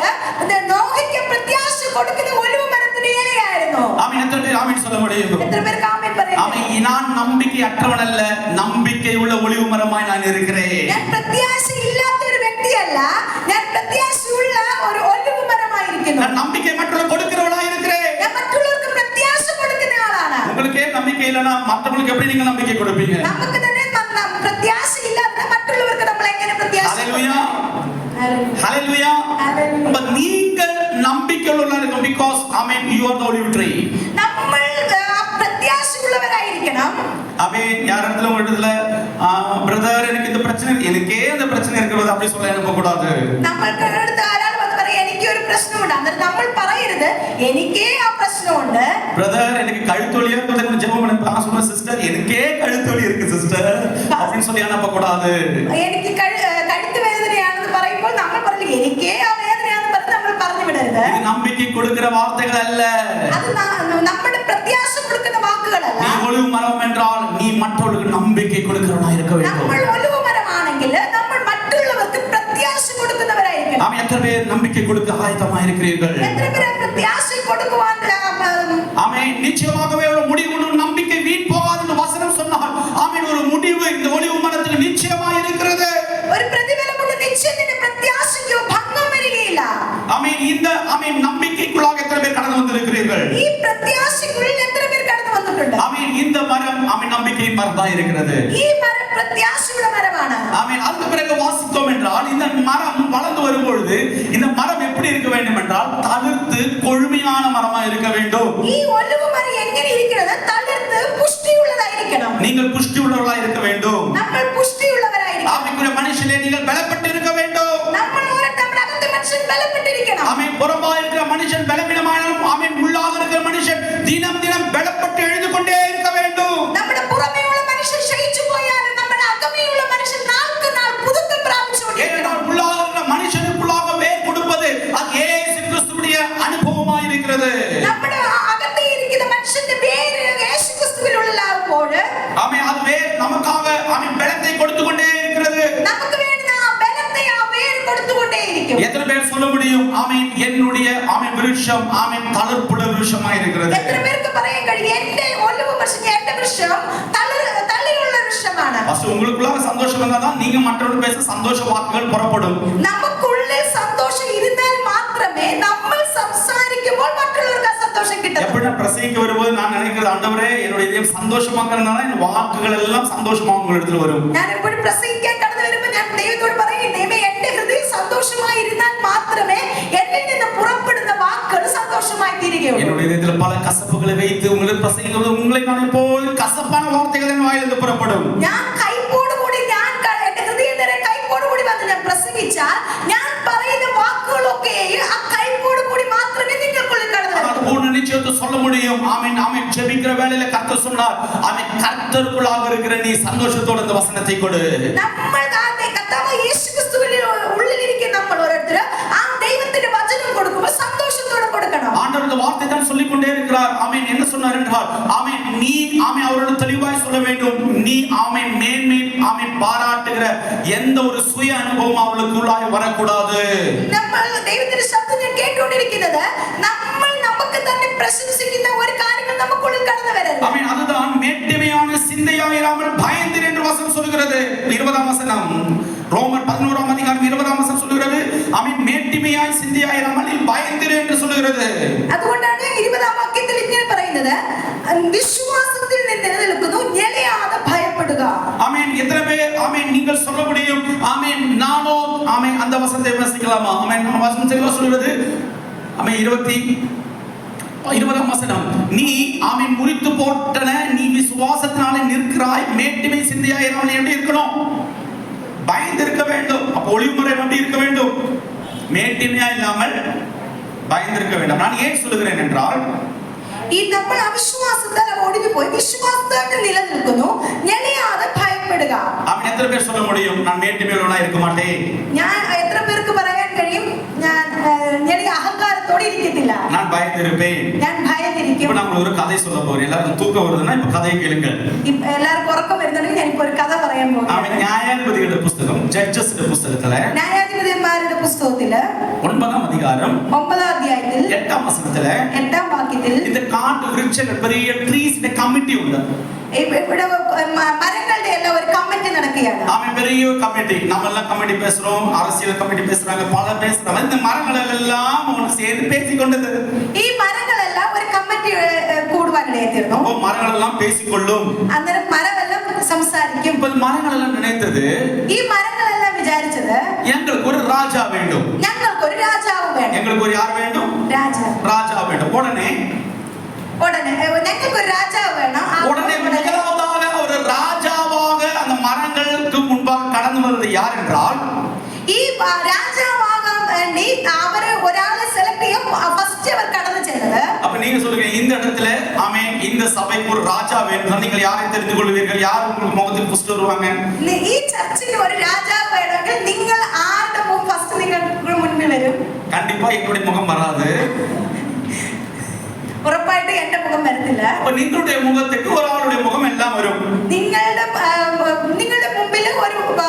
നോഹയ്ക്ക് പ്രത്യാശ കൊടുക്കുന്ന ഒലിവ് മരത്തിന്റെ ഇലയായിരുന്നു. ஆமென். எத்தனை பேர் ஆமென் சொல்ல முடியும்? എത്ര പേർക്ക് ആമേൻ പറയാം? ஆமென். நான் நம்பிக்கை அற்றவன் அல்ல, நம்பிக்கை உள்ள ஒலிவு மரமாய் நான் இருக்கிறேன். ഞാൻ പ്രത്യാശ ഇല്ലാത്ത ഒരു വ്യക്തിയല്ല, ഞാൻ പ്രത്യാശയുള്ള ഒരു ഒലിവ് മരമായിരിക്കുന്നു. நான் நம்பிக்கை மற்றவர்களுக்கு கொடுக்கிறவனா இருக்கிறேன். ഞാൻ മറ്റുള്ളവർക്ക് പ്രത്യാശ കൊടുക്കുന്ന ആളാണ്. உங்களுக்கு நம்பிக்கை இல்லனா மற்றவங்களுக்கு எப்படி நீங்க நம்பிக்கை கொடுப்பீங்க? നമുക്ക് തന്നെ പ്രത്യാശ ഇല്ലാതെ മറ്റുള്ളവർക്ക് നമ്മൾ എങ്ങനെ പ്രത്യാശ ஹalleluya, ഹല്ലേലൂയ. ஹalleluya. அப்ப நீங்கள் நம்பிக்கை உள்ளவர்கள் because amen you are the olive tree. നമ്മൾ പ്രത്യാശയുള്ളവരായിരിക്കണം. ஆமென். யார் இடத்துல உங்க இடத்துல பிரதர் எனக்கே இந்த பிரச்சனை இருக்கிறது அப்படி சொல்ல அனுப்ப கூடாது. നമ്മൾക്ക് അടുത്ത് ആരാൾ വന്ന് പറയും എനിക്ക് ഒരു പ്രശ്നമുണ്ട്. അന്നേരം നമ്മൾ പറയരുത് എനിക്കേ ആ പ്രശ്നമുണ്ട്. பிரதர் எனக்கு கழுத்தொலியா இருக்கிறது கொஞ்சம் ஜெபம் பண்ணி நான் சொன்ன சிஸ்டர் எனக்கே கழுத்தொலி இருக்கு சிஸ்டர் அப்படின்னு சொல்லி அனுப்ப கூடாது. എനിക്ക് കഴുത്ത് വേദനയാണെന്ന് പറയുമ്പോൾ നമ്മൾ പറയില്ല എനിക്കേ ആ വേദനയാണെന്ന് പറഞ്ഞ് നമ്മൾ പറഞ്ഞു വിടരുത്. இது நம்பிக்கை கொடுக்கிற வார்த்தைகள் அல்ல. அது നമ്മുടെ പ്രത്യാശ കൊടുക്കുന്ന വാക്കുകളല്ല. நீ ஒலிவு மரம் என்றால் நீ மற்றவர்களுக்கு நம்பிக்கை கொடுக்கிறவனா இருக்க வேண்டும். നമ്മൾ ഒലിവ് മരമാണെങ്കിൽ നമ്മൾ മറ്റുള്ളവർക്ക് പ്രത്യാശ കൊടുക്കുന്നവരായിരിക്കണം. ஆமென். எத்தனை பேர் நம்பிக்கை கொடுக்க ஆயத்தமா இருக்கிறீர்கள்? എത്ര പേർ പ്രത്യാശ കൊടുക്കുവാൻ ஆமென். நிச்சயமாகவே ஒரு முடிவு நம்பிக்கை வீண் போகாது என்று வசனம் சொன்னால் ஆமென் ஒரு முடிவு இந்த ஒலிவு மரத்துக்கு நிச்சயமா இருக்கிறது. ഒരു പ്രതിഫലമുണ്ട് നിശ്ചയത്തിന്റെ പ്രത്യാശയ്ക്ക് ഭംഗം വരികയില്ല. ஆமென். இந்த ஆமென் நம்பிக்கைக்குள்ளாக எத்தனை பேர் கடந்து வந்திருக்கிறீர்கள்? ഈ പ്രത്യാശയ്ക്കുള്ളിൽ എത്ര പേർ കടന്നു വന്നിട്ടുണ്ട്? ஆமென். இந்த மரம் ஆமென் நம்பிக்கையின் மரம் தான் இருக்கிறது. ഈ മരം പ്രത്യാശയുടെ മരമാണ്. ஆமென். அதுக்கு பிறகு வாசித்தோம் என்றால் இந்த மரம் வளர்ந்து வரும்பொழுது இந்த மரம் எப்படி இருக்க வேண்டும் என்றால் தளிர்த்து கொழுமையான மரமா இருக்க வேண்டும். ഈ ഒലിവ് മരം എങ്ങനെ ഇരിക്കണം? തളിർത്ത് പുഷ്ടിയുള്ളതായിരിക്കണം. நீங்கள் புஷ்டி உள்ளவர்களாக இருக்க வேண்டும். നമ്മൾ പുഷ്ടിയുള്ളവരായിരിക്കണം. ஆவிக்குரிய மனுஷனே நீங்கள் பலப்பட்டு இருக்க வேண்டும். നമ്മൾ നമ്മുടെ അകത്തെ മനുഷ്യൻ ബലപ്പെട്ടിരിക്കണം. ஆமென். புறம்பா இருக்கிற மனுஷன் பலவீனமானாலும் ஆமென் உள்ளாக இருக்கிற மனுஷன் தினம் தினம் பலப்பட்டு எழுந்து கொண்டே இருக்க வேண்டும். നമ്മുടെ പുറമേയുള്ള മനുഷ്യൻ ക്ഷയിച്ചു പോയാലും നമ്മുടെ അകമേയുള്ള മനുഷ്യൻ നാൾക്ക് നാൾ പുതുക്കം പ്രാപിച്ചുകൊണ്ടിരിക്കണം. உள்ளாக இருக்கிற மனுஷனுக்குள்ளாக வேர் கொடுப்பது அது இயேசு கிறிஸ்துவுடைய அனுபவமாக இருக்கிறது. നമ്മുടെ അകത്തെ ഇരിക്കുന്ന മനുഷ്യന്റെ പേര് യേശുക്രിസ്തുവിലുള്ളപ്പോൾ ஆமென். அது வேர் நமக்காக ஆமென் பலத்தை கொடுத்து கொண்டே இருக்கிறது. നമുക്ക് വേണ്ടി ആ ബലത്തെ ആ വേര് കൊടുത്തുകൊണ്ടേയിരിക്കും. எத்தனை பேர் சொல்ல முடியும் ஆமென் என்னுடைய ஆமென் விருட்சம் ஆமென் தளிர்ப்புள்ள விருட்சமாக இருக்கிறது? എത്ര പേർക്ക് പറയാൻ കഴിയും എന്റെ ഒലിവ് വൃക്ഷം എന്റെ വൃക്ഷം തളിരുള്ള വൃക്ഷമാണ്? ஃபர்ஸ்ட் உங்களுக்குள்ள சந்தோஷம் வந்தா தான் நீங்க மற்றவங்க பேச சந்தோஷ வாக்குகள் புறப்படும். നമുക്കുള്ളിൽ സന്തോഷം ഇരുന്നാൽ മാത്രമേ നമ്മൾ സംസാരിക്കുമ്പോൾ മറ്റുള്ളവർക്ക് ആ സന്തോഷം കിട്ടൂ. எப்படி பிரசங்கிக்க வரும்போது நான் நினைக்கிறது ஆண்டவரே என்னுடைய இதயம் சந்தோஷமாக்கறதுனால இந்த வாக்குகள் எல்லாம் சந்தோஷமா உங்களிடத்துல வரும். ഞാൻ എപ്പോഴും പ്രസംഗിക്കാൻ കടന്നു വരുമ്പോൾ ഞാൻ ദൈവത്തോട് പറയും ദൈവമേ എന്റെ ഹൃദയം സന്തോഷമായി ഇരുന്നാൽ മാത്രമേ എന്നിൽ നിന്ന് പുറപ്പെടുന്ന വാക്കുകൾ സന്തോഷമായി തീരുകയുള്ളൂ. என்னுடைய இதயத்துல பல கசப்புகளை வைத்து உங்களுக்கு பிரசங்கிக்கும்போது உங்களை நான் எப்போதும் கசப்பான வார்த்தைகள் என் வாயிலிருந்து புறப்படும். ഞാൻ കൈപ്പോടുകൂടി എന്റെ ഹൃദയം നിറയെ കൈപ്പോടുകൂടി വന്ന് ഞാൻ പ്രസംഗിച്ചാൽ ഞാൻ പറയുന്ന വാക്കുകളൊക്കെ ആ കൈപ്പോടുകൂടി മാത്രമേ നിങ്ങൾക്കുള്ളിൽ കടന്നു വരൂ. பூர்ண நிச்சயத்தை சொல்ல முடியும். ஆமென். ஆமென். ஜெபிக்கிற வேளையில கர்த்தர் சொன்னார் ஆமென் கர்த்தருக்குள்ளாக இருக்கிற நீ சந்தோஷத்தோட இந்த வசனத்தை கொடு. നമ്മൾ കർത്താവ് യേശുക്രിസ്തുവിൽ ഉള്ളിലിരിക്കുന്ന നമ്മൾ ഓരോരുത്തർ ആ ദൈവത്തിന്റെ വചനം കൊടുക്കുമ്പോൾ സന്തോഷത്തോടെ കൊടുക്കണം. ஆண்டவர் இந்த வார்த்தை தான் சொல்லிக் கொண்டே இருக்கிறார். ஆமென். என்ன சொன்னார் என்றால் ஆமென் நீ ஆமென் அவரோட தெளிவாய் சொல்ல வேண்டும். நீ ஆமென் மேன்மை ஆமென் பாராட்டுகிற எந்த ஒரு சுய அனுபவம் அவளுக்குள்ளாய் வரக்கூடாது. നമ്മൾ ദൈവത്തിന്റെ ശബ്ദം കേട്ടുകൊണ്ടിരിക്കുന്നത് നമ്മൾ നമുക്ക് തന്നെ പ്രശംസിക്കുന്ന ഒരു കാര്യങ്ങൾ നമുക്കുള്ളിൽ കടന്നു വരരുത്. ஆமென். அதுதான் மேட்டிமையான சிந்தையாயிராமல் பயந்திரு என்று வசனம் சொல்கிறது. 20ஆம் வசனம் ரோமர் 11ஆம் அதிகாரம் 20ஆம் வசனம் சொல்கிறது. ஆமென். மேட்டிமையாய் சிந்தையாயிராமல் பயந்திரு என்று சொல்கிறது. അതുകൊണ്ടാണ് 20ആം വാക്യത്തിൽ ഇങ്ങനെ പറയുന്നത് വിശ്വാസത്തിൽ നിലനിൽക്കുന്നു നിലയാതെ ഭയപ്പെടുക. ஆமென். எத்தனை பேர் ஆமென் நீங்கள் சொல்ல முடியும் ஆமென் நானோ ஆமென் அந்த வசனத்தை வாசிக்கலாமா? ஆமென். நம்ம வசனம் தெளிவா சொல்கிறது. ஆமென் 20ஆம் வசனம் நீ ஆமென் முறித்து போட்டன நீ விசுவாசத்தினாலே நிற்கிறாய் மேட்டிமை சிந்தையாயிராமல் எப்படி இருக்கணும்? பயந்து இருக்க வேண்டும். அப்ப ஒளிமுறை எப்படி இருக்க வேண்டும்? மேட்டிமையா இல்லாமல் பயந்து இருக்க வேண்டும். நான் ஏன் சொல்லுகிறேன் என்றால் ഈ നമ്മൾ അവിശ്വാസത്താൽ ഒടിഞ്ഞു പോയി വിശ്വാസത്താൽ നിലനിൽക്കുന്നു നിലയാതെ ഭയപ്പെടുക. ஆமென். எத்தனை பேர் சொல்ல முடியும் நான் மேட்டிமையுள்ளவனா இருக்க மாட்டேன்? ഞാൻ എത്ര പേർക്ക് പറയാൻ കഴിയും ഞാൻ അഹങ്കാരത്തോടെ ഇരിക്കത്തില്ല, நான் பயந்து இருப்பேன். ഞാൻ ഭയന്നിരിക്കും. இப்ப நான் ஒரு கதை சொல்ல போறேன். எல்லாரும் தூக்கம் வருதுன்னா இப்ப கதையை கேளுங்க. എല്ലാവർക്കും ഉറക്കം വരുന്നുണ്ടെങ്കിൽ ഞാൻ ഇപ്പോ ഒരു കഥ പറയാൻ പോകുന്നു. ஆமென். நியாயாதிபதிகளுடைய புத்தகம் ஜட்ஜஸ்ட புத்தகத்துல ന്യായാധിപതിമാരുടെ പുസ്തകത്തില് 9ஆம் அதிகாரம் 9ஆം അധ്യായത്തിൽ 8ஆம் വചനத்துல 8ആം വാക്യത്തിൽ இந்த காட்டு விருட்சங்கள் பெரிய ட்ரீஸ்ന്റെ കമ്മിറ്റി ഉണ്ട്. ഇവിടെ മരങ്ങളുടെ എല്ലാം ഒരു കമ്മിറ്റി നടക്കുകയാണ്. ஆமென். பெரிய கமிட்டி நம்ம எல்லாம் கமிட்டி பேசுறோம், அரசியல் கமிட்டி பேசுறாங்க, பல பேசுறாங்க. இந்த மரங்கள் எல்லாம் ஒன்று சேர்ந்து பேசிக்கொண்டது. ഈ മരങ്ങളെല്ലാം ഒരു കമ്മിറ്റി കൂടുവാനിടയായിരുന്നു. அப்போ மரங்கள் எல்லாம் பேசிக்கொள்ளும். അന്നേരം മരമെല്ലാം സംസാരിക്കും. இப்ப மரங்கள் எல்லாம் நினைத்தது ഈ മരങ്ങളെല്ലാം വിചാരിച്ചത് எங்களுக்கு ஒரு ராஜா வேண்டும், ഞങ്ങൾക്ക് ഒരു രാജാവ് വേണം. எங்களுக்கு ஒரு யார் வேண்டும்? ராஜா வேண்டும். உடனே ഞങ്ങൾക്ക് ഒരു രാജാവ് വേണം. உடனே முதலாவதாக ஒரு ராஜாவாக அந்த மரங்களுக்கு முன்பாக கடந்து வருவது யார் என்றால் ഈ രാജാവാകാൻ വേണ്ടി அவரு ஒராளை செலக்ட் ചെയ്യും ஃபர்ஸ்ட் அவர் கடந்து சென்றது. அப்ப நீங்க சொல்லுங்க, இந்த இடத்துல ஆமென் இந்த சபைக்கு ஒரு ராஜா வேணும், நீங்கள் யாரை தெரிந்து கொள்வீர்கள்? யார் உங்களுக்கு முகத்துக்கு ஃபர்ஸ்ட் வருவாங்க? ഈ ചർച്ചിന് ഒരു രാജാവ് വേണമെങ്കിൽ നിങ്ങൾ ആരുടെ മുഖം ഫസ്റ്റ് നിങ്ങൾക്ക് മുന്നിൽ വരും? கண்டிப்பா என்னுடைய முகம் வராது. ഉറപ്പായിട്ട് എന്റെ മുഖം വരത്തില്ല. அப்ப നിങ്ങളുടെ മുഖത്തേക്ക് ഒരാളുடைய മുഖം എല്ലാം വരും. നിങ്ങളുടെ മുമ്പിൽ ഒരു മുഖം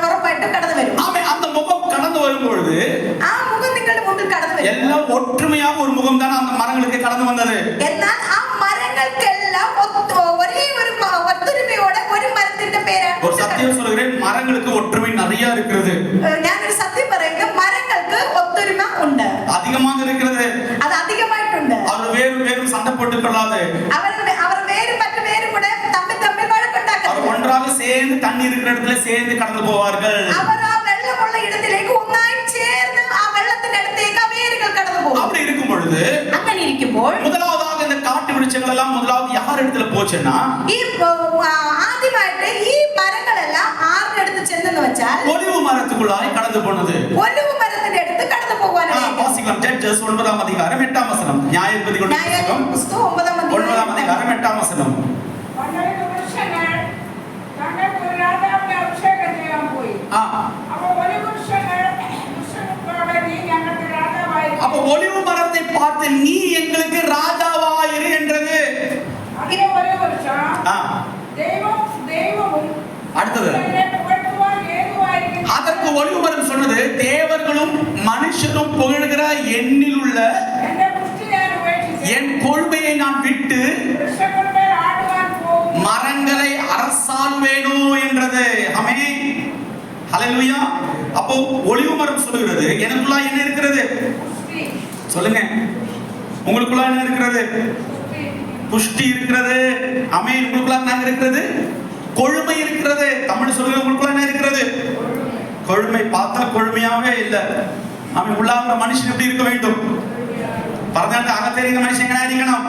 ഉറപ്പായിട്ട് കടന്നു വരും. ஆமென். அந்த முகம் கடந்து வரும்பொழுது ആ മുഖം നിങ്ങളുടെ മുമ്പിൽ കടന്നു വരും. எல்லாம் ஒற்றுமையாக ஒரு முகம் தான் அந்த மரங்களுக்கு கடந்து வந்தது. എന്നാൽ ആ മരങ്ങൾക്കെല്ലാം ഒരേ ഒരു ഒത്തൊരുമയോടെ ഒരു മരത്തിന്റെ പേരാണ്. ஒரு சத்தியம் சொல்கிறேன், மரங்களுக்கு ஒற்றுமை நிறைய இருக்கிறது. ഞാനൊരു സത്യം പറയുന്നു, മരങ്ങൾക്ക് ഒത്തൊരുമ ഉണ്ട്, அதிகமாக இருக்கிறது. അത് അധികമായിട്ടുണ്ട്. അവർ வேறும் வேறும் சண்டை போட்டுக் கொள்ளாது. അവർ വേരും മറ്റു വേരും കൂടെ തമ്മിൽ വഴക്കുണ്ടാക്കുന്നത്. அவர் ஒன்றாக சேர்ந்து தண்ணி இருக்கிற இடத்துல சேர்ந்து கடந்து போவார்கள். അവർ ആ വെള്ളമുള്ള ഇടത്തിലേക്ക് ഒന്നായി ചേർന്ന് ആ വെള്ളത്തിന്റെ അടുത്തേക്ക് ആ വേരുകൾ കടന്നു പോകും. அப்படி இருக்கும் பொழுது അങ്ങനെ ഇരിക്കുമ്പോൾ முதலாவதாக இந்த காட்டு விருட்சங்கள் எல்லாம் முதலாவது யார் இடத்துல போச்சுன்னா ഈ ആദ്യമായിട്ട് ഈ മരങ്ങളെല്ലാം ആരുടെ അടുത്ത് ചെന്നെന്ന് വെച്ചാൽ ஒலிவு மரத்துக்குள்ளாய் கடந்து போனது. ഒലിവ് മരത്തിന്റെ അടുത്ത് കടന്നു പോകാനാണ്. வாசிக்கலாம். ஜட்ஜஸ் 9ஆம் அதிகாரம் 8ஆம் வசனம். நியாயாதிபதிகள் புத்தகம் 9ஆம் அதிகாரம் 8ஆம் வசனம். அப்ப ஒலிவு மரத்தை பார்த்து நீ எங்களுக்கு ராஜாவாயிரு என்றது. அடுத்தது அதற்கு ஒலிவு மரம் சொன்னது, தேவர்களும் மனுஷரும் புகழுகிற என்னில் உள்ள என் கொள்கையை நான் விட்டு மரங்களை அரசாள்வேனோ என்றது. ஆமென். ஹல்லேலூயா. அப்போ ஒலிவு மரம் சொல்லுகிறது, எனக்குள்ள என்ன இருக்கிறது? சொல்லுங்க, உங்களுக்குள்ள என்ன இருக்கிறது? புஷ்டி இருக்கிறது. ஆமென். உங்களுக்குள்ள என்ன இருக்கிறது? கொழுமை இருக்கிறது. தமிழ் சொல்லுங்க, உங்களுக்குள்ள என்ன இருக்கிறது? கொழுமை. பார்த்தா கொழுமையாவே இல்ல. ஆமென். உள்ளார்ந்த மனுஷன் எப்படி இருக்க வேண்டும்? പറഞ്ഞാൽ അകത്തേരിക്കുന്ന മനുഷ്യൻ എങ്ങനെ ആയിരിക്കണം?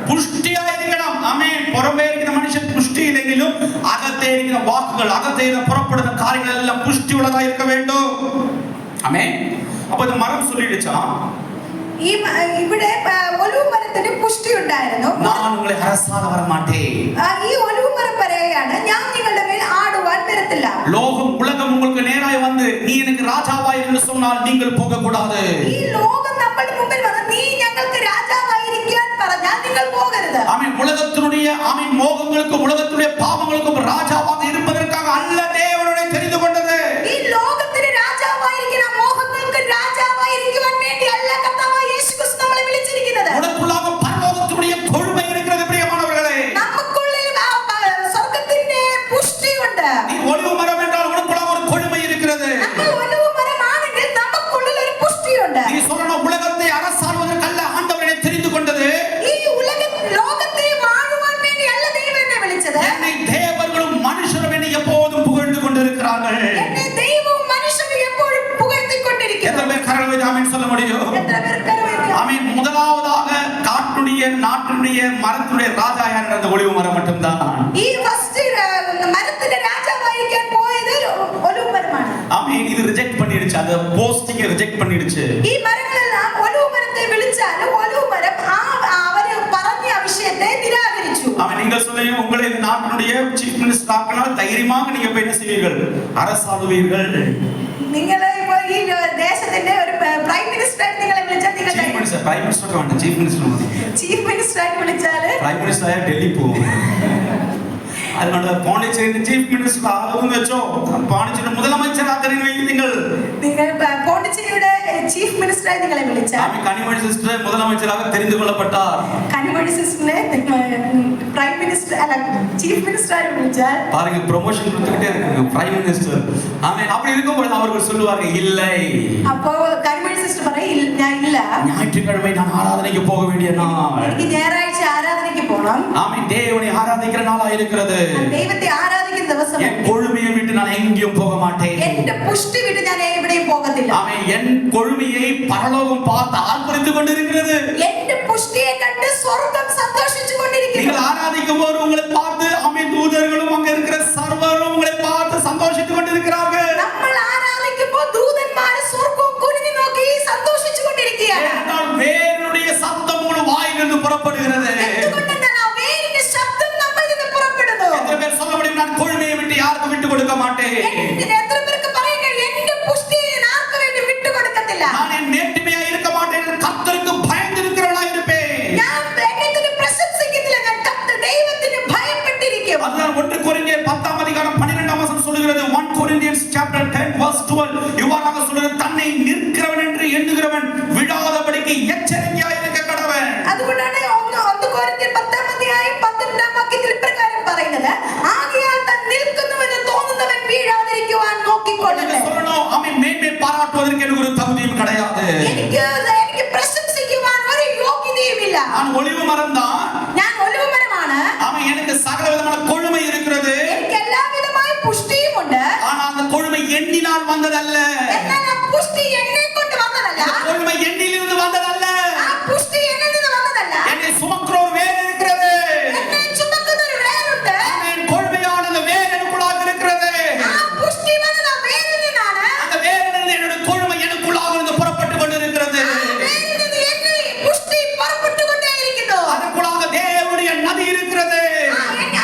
പുഷ്ടിയായിരിക്കണം. ആമേൻ. പുറമേ ഇരിക്കുന്ന മനുഷ്യൻ പുഷ്ടിയില്ലെങ്കിലും അകത്തേരിക്കുന്ന വാക്കുകൾ, അകത്തേന്ന് പുറപ്പെടുന്ന കാര്യങ്ങളെല്ലാം പുഷ്ടിയുള്ളതായിരിക്ക വേണ്ടോ? ആമേൻ. അപ്പോൾ ഇത് മരം சொல்லிடுச்சா, ഇവിടെ ഒലിവ് മരത്തിന് പുഷ്ടി ഉണ്ടായിരുന്നു. ഞാൻ നിങ്ങളെ அரசாள வர மாட்டேன். ഈ ഒലിവ് മരം പറയുകയാണ്, ഞാൻ നിങ്ങളുടെ മേൽ ആടുവാൻ വരത്തില്ല. உலகம் உங்களுக்கு நேராய் வந்து நீ எனக்கு ராஜாவாய் என்று சொன்னால் நீங்கள் போக கூடாது. ഈ ലോകം നമ്മുടെ മുമ്പിൽ വന്ന് നീ ഞങ്ങൾക്ക് രാജാവായിരിക്കാൻ പറഞ്ഞാൽ നിങ്ങൾ പോകരുത്. ஆமென். உலகத்தினுடைய ஆமென் மோகங்களுக்கும் உலகத்தினுடைய பாவங்களுக்கும் ராஜாவாக இருப்பதற்காக அல்ல தேவனுடைய தெரிந்து கொண்டது. ഈ ലോകത്തിന് രാജാവായിരിക്കുന്ന മോഹങ്ങൾക്ക് രാജാവായിരിക്കുവാൻ വേണ്ടി അല്ല കർത്താവായ യേശുക്രിസ്തു നമ്മളെ വിളിച്ചിരിക്കുന്നത്. உனக்குள்ளாக பரலோகத்தினுடைய கொழுமை இருக்கிறது பிரியமானவர்களே. നമുക്കുള്ളിൽ സ്വർഗ്ഗത്തിന്റെ പുഷ്ടിയുണ്ട്. நீ ஒலிவு மரம் என்றால் உனக்குள்ளாக ஒரு கொழுமை இருக்கிறது. നമ്മൾ ഒലിവ് മരമാണെങ്കിൽ നമുക്കുള്ളിൽ ഒരു പുഷ്ടിയുണ്ട്. நீ சொல்லணும், உலகத்தை அரசாள்வதற்கல்ல ஆண்டவரை தெரிந்து கொண்டது. ഈ ലോകത്തെ വാഴുവാൻ വേണ്ടി അല്ല ദൈവം എന്നെ വിളിച്ചത്. என்னை தேவர்களும் மனுஷரும் என்னை எப்போதும் புகழ்ந்து கொண்டிருக்கிறார்கள். എന്നെ ദൈവവും മനുഷ്യരും എപ്പോഴും പുകഴ്ത്തിക്കൊണ്ടിരിക്കുന്നു. எத்தனை பேர் கரங்களை ஆமென் சொல்ல முடியும்? എത്ര പേർ കരവയ്ക്കും? ஆமென். முதலாவதாக காட்டுடைய நாட்டுடைய மரத்துடைய ராஜா யார்? அந்த ஒலிவு மரம் மட்டும்தான். ഈ ഫസ്റ്റ് മരത്തിന്റെ രാജാവായിരിക്കാൻ പോയത് ഒലിവ് മരമാണ്. ஆமென். இது ரிஜெக்ட் பண்ணிடுச்சு, அந்த போஸ்டிங் ரிஜெக்ட் பண்ணிடுச்சு. ഈ മരങ്ങളെല്ലാം ഒലിവ് മരത്തെ വിളിച്ചാലും ഒലിവ് മരം അവര് പറഞ്ഞ വിഷയത്തെ നിരാകരിച്ചു. ஆமென். நீங்கள் சொல்லுங்க, உங்களை இந்த நாட்டினுடைய சீஃப் மினிஸ்டர் ஆக்கினால் தைரியமாக நீங்க போய் என்ன செய்வீர்கள்? அரசாளுவீர்கள். നിങ്ങൾ ഇപ്പോൾ ഈ ദേശത്തിന്റെ ഒരു പ്രൈം മിനിസ്റ്റർ നിങ്ങളെ വിളിച്ചാൽ നിങ്ങൾ ചീഫ് മിനിസ്റ്റർ, പ്രൈം മിനിസ്റ്റർ വേണ്ട, ചീഫ് മിനിസ്റ്റർ മതി. ചീഫ് മിനിസ്റ്റർ ആയിട്ട് വിളിച്ചാല് പ്രൈം മിനിസ്റ്റർ ആയ ഡൽഹി പോകും. അതുകൊണ്ട് പോണ്ടിച്ചേരി ചീഫ് മിനിസ്റ്റർ ആകുമെന്ന് വെച്ചോ, പോണ്ടിച്ചേരി முதலமைச்சராக നിങ്ങൾ പോണ്ടിച്ചേരിയുടെ ചീഫ് മിനിസ്റ്ററായി നിങ്ങളെ വിളിച്ചാൽ കനിമൊഴി സിസ്റ്റർ முதலமைச்சராக தெரிந்து கொள்ளப்பட்டார். കനിമൊഴി സിസ്റ്ററിനെ പ്രൈം മിനിസ്റ്റർ അല്ല ചീഫ് മിനിസ്റ്ററായി വിളിച്ചാൽ பாருங்க, ப்ரமோஷன் கொடுத்துக்கிட்டே இருக்காங்க பிரைம் மினிஸ்டர். ஆமென். அப்படி இருக்கும்போது அவர்கள் சொல்லுவார்கள், இல்லை. அப்போ கனிமொழி സിസ്റ്റർ പറയും, ഞാൻ ഇല്ല, ஞாயிற்றுக்கிழமை நான் ஆராதனைக்கு போக வேண்டிய நாள், എനിക്ക് ഞായറാഴ്ച ആരാധനയ്ക്ക് പോകണം. ஆமென். தேவனை ஆராதிக்கிற நாளா இருக்கிறது. ദൈവത്തെ ആരാധിക്കുന്ന ദിവസം என் கொழுமையை விட்டு நான் எங்கேயும் போக மாட்டேன். എന്റെ പുഷ്ടി വിട്ട് ഞാൻ എവിടെയും പോകത്തില്ല. ஆமென். என் கொழுமையை பரலோகம் பார்த்து ஆர்ப்பரித்துக் கொண்டிருக்கிறது. എന്റെ പുഷ്ടിയെ കണ്ട് സ്വർഗ്ഗം സന്തോഷിച്ചു കൊണ്ടിരിക്കുന്നു. நீங்கள் ஆராதிக்கும் போது உங்களை பார்த்து ஆமென் தூதர்களும் அங்க இருக்கிற சர்வரும் உங்களை பார்த்து சந்தோஷித்துக் கொண்டிருக்கிறார்கள். നമ്മൾ ആരാധിക്കുമ്പോൾ ദൂതന്മാർ സ്വർഗ്ഗവും கொடுக்க மாட்டேன். எத்தனை பேருக்கு பாருங்க எந்த புஷ்டியை நாக்க வேண்டி விட்டு கொடுக்கத்தில்ல. நான் என் நேர்மையா இருக்க மாட்டேன். கர்த்தருக்கு பயந்து இருக்கிறவனா இருப்பேன். ഞാൻ ദൈവത്തിന് പ്രശംസിക്കത്തില്ല. ഞാൻ ദൈവത്തിന് ഭയപ്പെട്ടിരിക്കും. அதுதான் 1 கொரிந்தியர் 10ஆம் அதிகாரம் 12ஆம் வசனம் சொல்கிறது. 1 Corinthians chapter 10 verse 12 இவ்வாறாக சொல்கிறது, தன்னை நிற்கிறவன் என்று எண்ணுகிறவன் விடாதபடிக்கு எச்சரிக்கையாய் இருக்க கடவன். അതുകൊണ്ടാണ് 1 കൊരിന്ത്യർ 10ആം അധ്യായം 12ആം വാക്യത്തിൽ ഇപ്രകാരം പറയുന്നത്, ആകയാൽ താൻ നിൽക്കുന്നുവെന്ന് തോന്നുന്നവൻ വീഴാതിരിക്കുവാൻ നോക്കിക്കൊള്ളട്ടെ. சொல்லணும், அவன் மேன்மை பாராட்டுவதற்கு எனக்கு ஒரு தகுதியும் கிடையாது. എനിക്ക് പ്രശംസിക്കുവാൻ ഒരു യോഗ്യതയുമില്ല. நான் ஒலிவு மரம் தான். ഞാൻ ഒലിവ് മരമാണ്. அவன் எனக்கு சகல விதமான கொழுமை இருக்கிறது. എനിക്ക് എല്ലാ വിധമായ പുഷ്ടിയും ഉണ്ട്. ஆனா அந்த கொழுமை எண்ணினால் வந்ததல்ல. എന്നാൽ ആ പുഷ്ടി എന്നെ കൊണ്ട് വന്നതല്ല. கொழுமை எண்ணிலிருந்து வந்ததல்ல. ആ പുഷ്ടി എന്നിൽ നിന്ന് വന്നതല്ല. என்னை சுமக்கிற ஒரு வேர் இருக்கிறது. എന്നെ ചുമക്കുന്ന ഒരു വേരുണ്ട്. என் கொழுமையான அந்த வேர் எனக்குள்ளாக இருக்கிறது. ആ പുഷ്ടി വന്നത് ആ വേരിൽ നിന്നാണ്. அந்த வேரிலிருந்து என்னுடைய கொழுமை எனக்குள்ளாக இருந்து புறப்பட்டு கொண்டிருக்கிறது. വേരിൽ നിന്ന് എന്നെ പുഷ്ടി പുറപ്പെട്ടുകൊണ്ടേയിരിക്കുന്നു. அதுக்குள்ளாக தேவனுடைய நதி இருக்கிறது.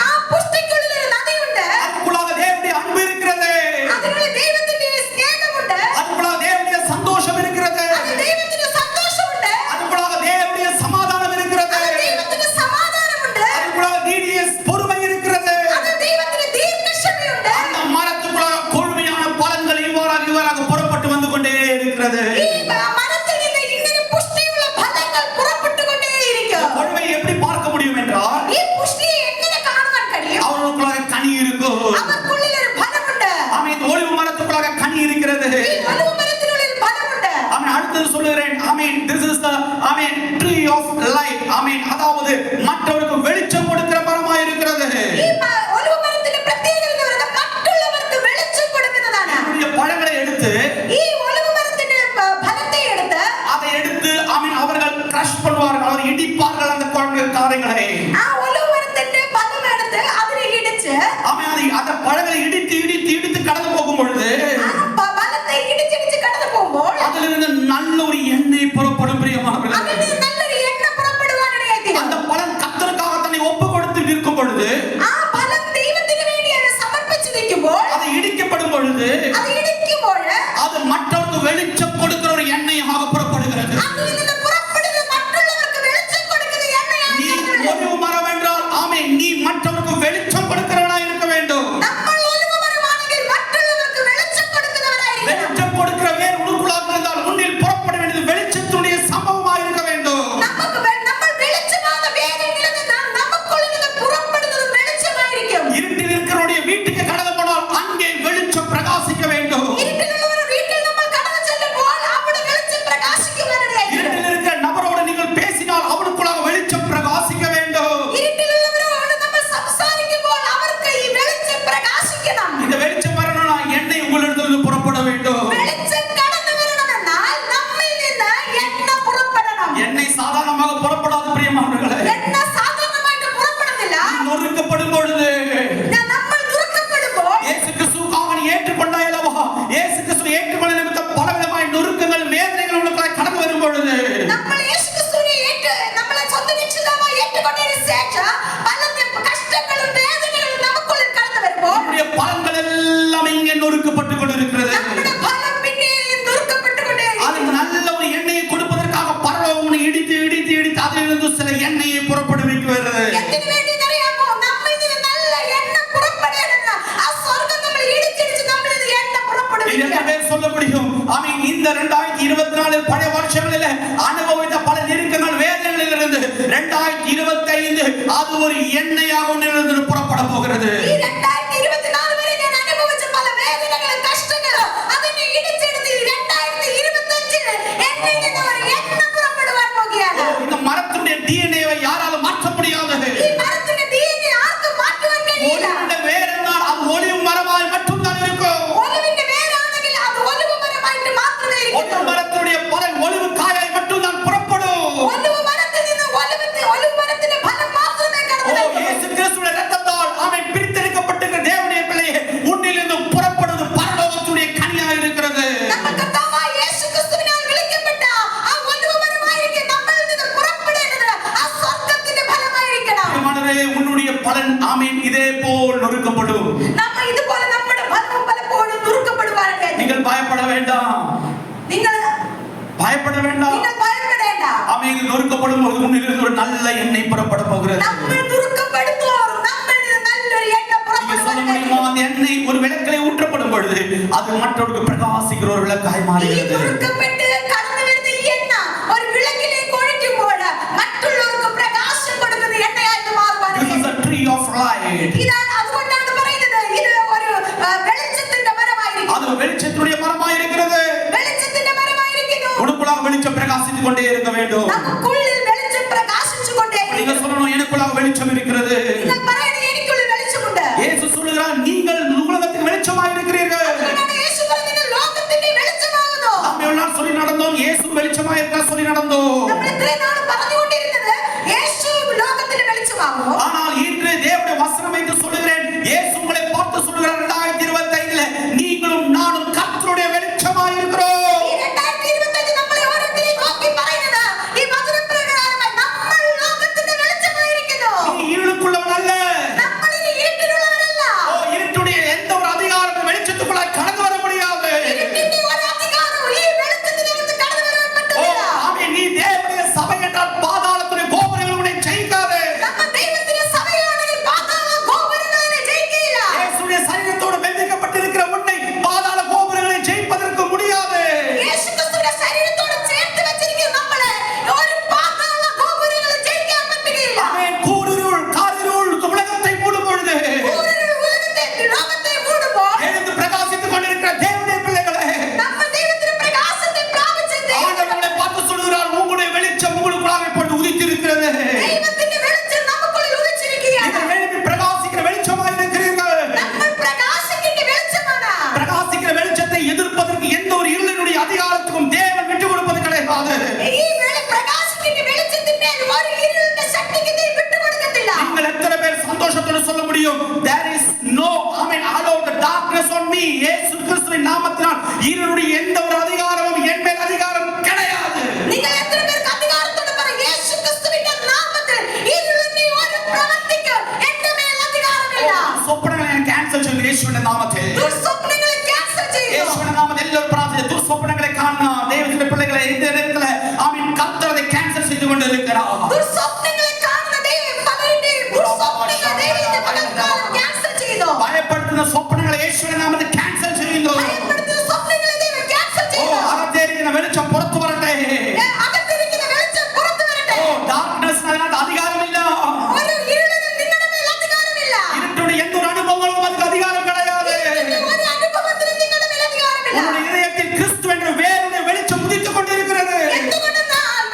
ആ പുഷ്ടിക്കുള്ളിൽ ഒരു നദിയുണ്ട്. அதுக்குள்ளாக தேவனுடைய அன்பு இருக்கிறது. അതിനുള്ള ദൈവത്തിന്റെ സ്നേഹമുണ്ട്. அதுக்குள்ளாக தேவனுடைய சந்தோஷம் இருக்கிறது. അത് ദൈവത്തിന്റെ സന്തോഷമുണ്ട്. அதுக்குள்ளாக தேவனுடைய சமாதானம் இருக்கிறது. അത് ദൈവത്തിന്റെ സമാധാനമുണ്ട്. அதுக்குள்ளாக நீடிய பொறுமை இருக்கிறது. അത് ദൈവത്തിന്റെ ദീർഘക്ഷമയുണ്ട്. அந்த மரத்துக்குள்ளாக கொழுமையான பலன்கள் இவ்வாறாக புறப்பட்டு வந்து கொண்டே இருக்கிறது. ഈ മരത്തിൽ നിന്ന് ഇങ്ങനെ പുഷ്ടിയുള്ള ഫലങ്ങൾ പുറപ്പെട്ടുകൊണ്ടേയിരിക്കും. கொழுமை எப்படி பார்க்க முடியும் என்றால், ഈ പുഷ്ടിയെ എങ്ങനെ കാണുവാൻ കഴിയും? அவர்களுக்குள்ளாக கனி இருக்கும். അവർക്കുള്ളിൽ ഒരു ഫലമുണ്ട്. ஆமென். இந்த ஒலிவு மரத்துக்குள்ளாக கனி இருக்கிறது. ഈ ഒലിവ് മരത്തിനുള്ളിൽ ഫലമുണ്ട്. ஆமென். அடுத்து சொல்லுகிறேன். ஆமென். This is the amen tree of life. ஆமென். அதாவது மற்றவருக்கு வெளிச்சம் கொடுக்கிற மரமாய் இருக்கிறது. ഈ ഒലിവ് മരത്തിന്റെ പ്രത്യേകത എന്ന് പറയുന്നത് മറ്റുള്ളവർക്ക് വെളിച്ചം കൊടുക്കുന്നതാണ്. இந்த பழங்களை எடுத்து ഈ ഒലിവ് മരത്തിന്റെ ഫലത്തെ എടുത്ത് அதை எடுத்து ஆமென் அவர்கள் கிரஷ் பண்ணுவார்கள். அவர் இடிப்பார்கள் அந்த காரியங்களை. ആ ഒലിവ് മരത്തിന്റെ ഫലം എടുത്ത് അതിനെ ഇടിച്ച് ஆமென். அந்த பழங்களை இடித்து கடந்து போகும் பொழுது ആ ഫലത്തെ ഇടിച്ചിടിച്ച് കടന്നു പോകുമ്പോൾ அதிலிருந்து நல்ல ஒரு எண்ணெய் புறப்படும் பிரியமானவர்களே. അതിൽ നിന്ന് നല്ലൊരു എണ്ണ പുറപ്പെടുവാനിടയായിത്തീരും. அந்த பலன் கர்த்தருக்காக தன்னை ஒப்பு கொடுத்து நிற்கும் பொழுது, ആ ഫലം ദൈവത്തിന് വേണ്ടി അത് സമർപ്പിച്ച് നിൽക്കുമ്പോൾ, அது இடிக்கப்படும் பொழுது അത് ഇടിക്കുമ്പോൾ அது மற்றவருக்கு வெளிச்சம் கொடுக்கிற ஒரு எண்ணெயாக புறப்படுகிறது. അതിൽ നിന്ന് പുറപ്പെടുന്ന മറ്റുള്ളവർക്ക് വെളിച്ചം കൊടുക്കുന്ന എണ്ണയാണ് நீ ഞങ്ങൾ. ஒலிவு மரம் என்றால் ஆமென், நீ மற்றவருக்கு வெளிச்சம் கொடுக்கிறவனா இருக்க வேண்டும். നമ്മൾ ഒലിവ് മരമാണെങ്കിൽ മറ്റുള്ളവർക്ക് വെളിച്ചം കൊടുക്കുന്നവരായിരിക്കണം. வெளிச்சம் கொடுக்கிற வேர் உனக்குள்ளாக இருந்தால் உன்னில் புறப்பட வேண்டியது வெளிச்சத்துடைய சம்பவமாக இருக்க வேண்டும். നമ്മൾ വെളിച്ചമാകുന്ന വേരിൽ നിന്ന് നമുക്കുള്ളിൽ നിന്ന് പുറപ്പെടുന്നത് വെളിച്ചമായിരിക്കും. இருட்டில் இருக்கிறவருடைய வீட்டுக்கு கடந்து போனால் அங்கே வெளிச்சம் பிரகாசிக்க வேண்டும். ഇരുട്ടിലുള്ളവരുടെ വീട്ടിൽ നമ്മൾ കടന്നു ചെല്ലുമ്പോൾ അവിടെ വെളിച്ചം പ്രകാശിക്കുവാനിടയായിത്തീരും. இருட்டில் இருக்கிற நபரோடு நீங்கள் பேசினால் அவனுக்குள்ளாக வெளிச்சம் பிரகாசிக்க வேண்டும். ഇരുട്ടിലുള്ളവരോട് നമ്മൾ സംസാരിക്കുമ്പോൾ അവർക്ക് ഈ വെളിച്ചം പ്രകാശിക്കണം. இந்த வெளிச்சம் வரணும்னா எண்ணெய் உங்களிடத்திலிருந்து புறப்பட வேண்டும். വെളിച്ചം കടന്നു വരണമെന്നാൽ നമ്മിൽ നിന്ന് എണ്ണ പുറപ്പെടണം. எண்ணெய் சாதாரணமாக புறப்படாத பிரியமானவர்களே. എണ്ണ സാധാരണമായിട്ട് പുറപ്പെടുന്നില്ല. நொறுக்கப்படும் பொழுது നമ്മൾ നുറുക്കപ്പെടുമ്പോൾ இயேசு கிறிஸ்துவுக்காக நீ ஏற்றுக்கொண்டாய் அல்லவா? இயேசு கிறிஸ்துவை ஏற்றுக்கொண்ட நிமித்தம் பலவிதமான நொறுக்கங்கள் வேதனைகள் உனக்குள்ளாக கடந்து வரும் பொழுது നമ്മൾ യേശുക്രിസ്തുവിനെ നമ്മളെ സ്വന്തം രക്ഷിതാവായി ഏറ്റുകൊണ്ടതിന് ശേഷം പല കഷ്ടങ്ങളും വേദനകളും നമുക്കുള്ളിൽ കടന്നു വരുമ്പോൾ உன்னுடைய பலன்கள் எல்லாம் இங்கே நொறுக்கப்பட்டு கொண்டிருக்கிறது. നമ്മുടെ ഫലം പിന്നെയും നുറുക്കപ്പെട്ടുകൊണ്ടേയിരിക്കും. அது நல்ல ஒரு எண்ணெயை கொடுப்பதற்காக பரலோகம் உன்னை இடித்து அதிலிருந்து சில எண்ணெயை புறப்படுவிக்கிறது. എന്തിനു വേണ്ടിയെന്നറിയാമോ? നമ്മിൽ നിന്ന് നല്ല എണ്ണ പുറപ്പെടണമെന്ന് ആ സ്വർഗ്ഗം നമ്മൾ ഇടിച്ചിടിച്ച് നമ്മിൽ നിന്ന് എണ്ണ പുറപ്പെടുവിക്കും. எத்தனை பேர் சொல்ல முடியும்? ஆமென். இந்த 2024 பழைய வருஷங்களில் அனுபவித்த பல நெருக்கங்கள் வேதனைகளிலிருந்து 2025 அது ஒரு எண்ணெயாக உன்னிலிருந்து புறப்பட போகிறது. ഈ 2024 വരെ ഞാൻ അനുഭവിച്ച പല വേദനകളും കഷ്ടങ്ങളും അതിനെ ഇടിച്ചെടുത്ത് 2025 എന്നിൽ നിന്ന് ഒരു എണ്ണ പുറപ്പെടുവാൻ പോകുകയാണ്. இந்த மரத்துடைய டிஎன்ஏவை யாராலும் மாற்ற முடியாது. ഈ മരത്തിന്റെ DNA ആർക്കും മാറ്റുവാൻ കഴിയില്ല. ஒலிவின் வேர் என்றால் அது ஒலிவு மரமாய் மட்டும்தான் இருக்கும். ഒലിവിന്റെ വേരാണെങ്കിൽ അത് ഒലിവ് മരമായിട്ട് മാത്രമേ ஒலிவு ഇരിക്കൂ. மரத்துடைய பலன் ஒலிவு காயாய் மட்டும்தான் புறப்படும். ഒലിവ് മരത്തിൽ നിന്ന് ഒലിവ് മരത്തിന്റെ ഫലം മാത്രമേ കടന്നു വരൂ. இயேசு கிறிஸ்துவின் இரத்தத்தால் அவன் பிரித்தெடுக்கப்பட்டிருக்கிற தேவனுடைய பிள்ளையே, உன்னிலிருந்து புறப்படுவது பரலோகத்துடைய கனியாய் இருக்கிறது. നമ്മൾ കർത്താവായ യേശുക്രിസ്തുവിനാൽ വിളിക്കപ്പെട്ട ആ ഒലിവ് മരമായിരിക്കും നമ്മളിൽ നിന്ന് പുറപ്പെടേണ്ടത് ആ സ്വർഗ്ഗത്തിന്റെ ഫലമായിരിക്കണം. மனதே உன்னுடைய பலன் ஆமென் இதே போல் நொறுக்கப்படும். നമ്മൾ ഇതുപോലെ നമ്മുടെ பயப்பட வேண்டாம், நீங்கள் பயப்பட வேண்டாம். நீங்கள் பயப்பட வேண்டாம். ஆமென். நொறுக்கப்படும் போது முன்னிலிருந்து ஒரு நல்ல எண்ணெய் புறப்பட போகிறது. நம்ம துருக்கப்படுத்துவோம், நம்ம நல்ல ஒரு எண்ணெய் நீங்க சொல்ல முடியுமா? புறப்படும். அந்த எண்ணெய் ஒரு விளக்கிலே ஊற்றப்படும் பொழுது அது மற்றவர்களுக்கு பிரகாசிக்கிற ஒரு விளக்காய் ഈ மாறுகிறது. തുറക്കപ്പെട്ട് കടന്നു വരുന്ന ഈ എണ്ണ ഒരു വിളക്കിലേക്ക് ഒഴിക്കുമ്പോൾ മറ്റുള്ളവർക്ക് പ്രകാശം കൊടുക്കുന്ന എണ്ണയായിട്ട് മാറുവാൻ This is a tree of light. ഇതാണ് അതുകൊണ്ടാണ് പറയുന്നത് ഇത് ഒരു വെളിച്ചത്തിന്റെ മരമായിരിക്കും. அது வெளிச்சத்துடைய மரமாய் இருக்கிறது. വെളിച്ചത്തിന്റെ മരമായിരിക്കുന്നു. உனக்குள்ளாக வெளிச்சம் பிரகாசித்துக் கொண்டே இருக்க வேண்டும். നമുക്കുള്ളിൽ വെളിച്ചം പ്രകാശിച്ചുകൊണ്ടേ நீங்க சொல்லணும், எனக்குள்ளாக வெளிச்சம் இருக்கிறது. നിങ്ങൾ പറയണം, എനിക്കുള്ളിൽ വെളിച്ചമുണ്ട്. இயேசு சொல்லுகிறார், நீங்கள் உலகத்துக்கு வெளிச்சமாய் இருக்கிறீர்கள். അതുകൊണ്ടാണ് യേശു പറഞ്ഞത് ലോകത്തിന്റെ വെളിച്ചമാകുന്നു. நாம் எவ்வளவு நாள் சொல்லி நடந்தோம், இயேசு வெளிச்சமாய் இருக்கிறார் சொல்லி நடந்தோம். നമ്മൾ ഇത്രയും നാൾ പറഞ്ഞുകൊണ്ടിരുന്നത് യേശു ലോകത്തിന്റെ വെളിച്ചമാകുന്നു. ஆனால் இன்று தேவனுடைய வசனம் என்று சொல்லுகிறேன், இயேசு உங்களை பார்த்து சொல்லுகிறார், 2025ல நீங்களும் நானும் கர்த்தருடைய வெளிச்சமாய் இருக்கிறோம். ഈ 2025 നമ്മളെ ഓരോരുത്തരെയും നോക്കി പറയുന്നത് ഈ വചനപ്രകാരമായി നമ്മൾ ലോകത്തിന്റെ വെളിച്ചമായിരിക്കുന്നു. நீ இருளுக்குள்ளவன் அல்ல. നമ്മൾ ഇനി ഇരുട്ടിലുള്ളവരല്ല. ஓ, இருட்டுடைய எந்த ஒரு அதிகாரமும் வெளிச்சத்துக்குள்ளாய் கடந்து வர முடியாது. ഇരുട്ടിന്റെ ഒരു അധികാരവും ഈ വെളിച്ചത്തിനകത്ത് കടന്നു വരാൻ ஓ, പറ്റില്ല. ஆமென். நீ தேவனுடைய சபை என்றால் பாதாளத்துடைய கோபுரங்கள் உன்னை ஜெயிக்காது. നമ്മൾ ദൈവത്തിന്റെ സഭയാണെങ്കിൽ പാതാള ഗോപുരങ്ങളെ ജയിക്കില്ല. இயேசுடைய சரீரத்தோடு ബന്ധിக்கப்பட்டிருக்கிற உன்னை பாதாள கோபுரங்களை ஜெயிப்பதற்கு முடியாது. യേശുക്രിസ്തുവിന്റെ ശരീരത്തോട് ചേർത്ത് വെച്ചിരിക്കുന്ന നമ്മളെ ഒരു പാതാള ഗോപുരങ്ങളെ ജയിക്കാൻ പറ്റുകയില്ല. ஆமென். கூரிருள், காரிருள் உலகத்தை மூடும் பொழுது കൂരിരുൾ ലോകത്തെ മൂടുമ്പോൾ எழுந்து பிரகாசித்துக் கொண்டிருக்கிற தேவனுடைய பிள்ளைகளே, നമ്മൾ ദൈവത്തിന്റെ പ്രകാശത്തെ പ്രാപിച്ച ஆண்டவர் உங்களை பார்த்து சொல்கிறார், உங்களுடைய வெளிச்சம் உங்களுக்குள்ளாக இப்பொழுது உதித்திருக்கிறது. ദൈവത്തിന്റെ വെളിച്ചം നമുക്കുള്ളിൽ ഉദിച്ചിരിക്കുകയാണ്. நீங்கள் எழும்பி பிரகாசிக்கிற வெளிச்சமாய் இருக்கிறீர்கள். നമ്മൾ പ്രകാശിക്കേണ്ട വെളിച്ചമാണ്. பிரகாசிக்கிற வெளிச்சத்தை எதிர்ப்பதற்கு எந்த ஒரு இருளினுடைய அதிகாரத்துக்கும் தேவன் விட்டுக் கொடுப்பது கிடையாது. ഈ പ്രകാശിക്കേണ്ട വെളിച്ചത്തിന്റെ ഒരു ഇരുളിന്റെ ശക്തിക്ക് നീ വിട്ടുകൊടുക്കത്തില്ല. நீங்கள் எத்தனை பேர் சந்தோஷத்தோடு சொல்ல முடியும், there is no, amen, allow the darkness on me. இயேசு கிறிஸ்துவின் நாமத்தினால் இருளுடைய எந்த ஒரு அதிகாரமும் என் மேல் அதிகாரம் கிடையாது. നിങ്ങൾ എത്ര പേർക്ക് അധികാരത്തോടെ പറയും, യേശുക്രിസ്തുവിന്റെ നാമത്തിൽ ഇരുളിന്റെ ഒരു പ്രവൃത്തിക്ക് എന്റെ മേൽ അധികാരമില്ല. சொப்பனங்களை நான் கேன்சல் செய்து இயேசுவின் நாமத்தில். ദുർസ്വപ്നങ്ങളെ ക്യാൻസൽ ചെയ്യുന്നു. இயேசுவின் நாமத்தில் எல்லாரும் பிரார்த்தித்து துர்ஸ்வப்னங்களை காணலாம். தேவனுடைய பிள்ளைகளை இந்த நேரத்தில் ஆமென் கர்த்தர் அதை கேன்சல் செய்து கொண்டிருக்கிறார். ദുർസ്വപ്നങ്ങളെ കാണുന്ന ദൈവം പലരുടെയും ദുർസ്വപ്നങ്ങൾ ദൈവത്തിന്റെ പകൽക്കാലം ക്യാൻസൽ ചെയ്തു. பயப்படுத்துന്ന സ്വപ്നങ്ങളെ യേശുവിൻ നാമത്തിൽ கேன்சல் ചെയ്യുന്നു. ഭയപ്പെടുത്തുന്ന സ്വപ്നങ്ങളെ ദൈവം ക്യാൻസൽ ஓ, ചെയ്തു. അകത്തേരിക്കുന്ന വെളിച്ചം പുറത്തു വരട്ടെ. അകത്തിരിക്കുന്ന വെളിച്ചം പുറത്തു വരട്ടെ. ഓ, darkness അതിനകത്ത് അധികാരമില്ല. ഒരു ഇരുളിനും നിങ്ങളുടെ മേൽ അധികാരമില്ല. ഇരുട്ടുடைய எந்த ஒரு அனுபவங்களும் அதுக்கு அதிகாரம் கிடையாது. ഒരു അനുഭവത്തിനും നിങ്ങളുടെ മേൽ അധികാരമില്ല. உன்னுடைய இதயத்தில் கிறிஸ்து என்ற வேருடைய வெளிச்சம் உதித்துக் கொண்டிருக்கிறது. എന്തുകൊണ്ടെന്നാൽ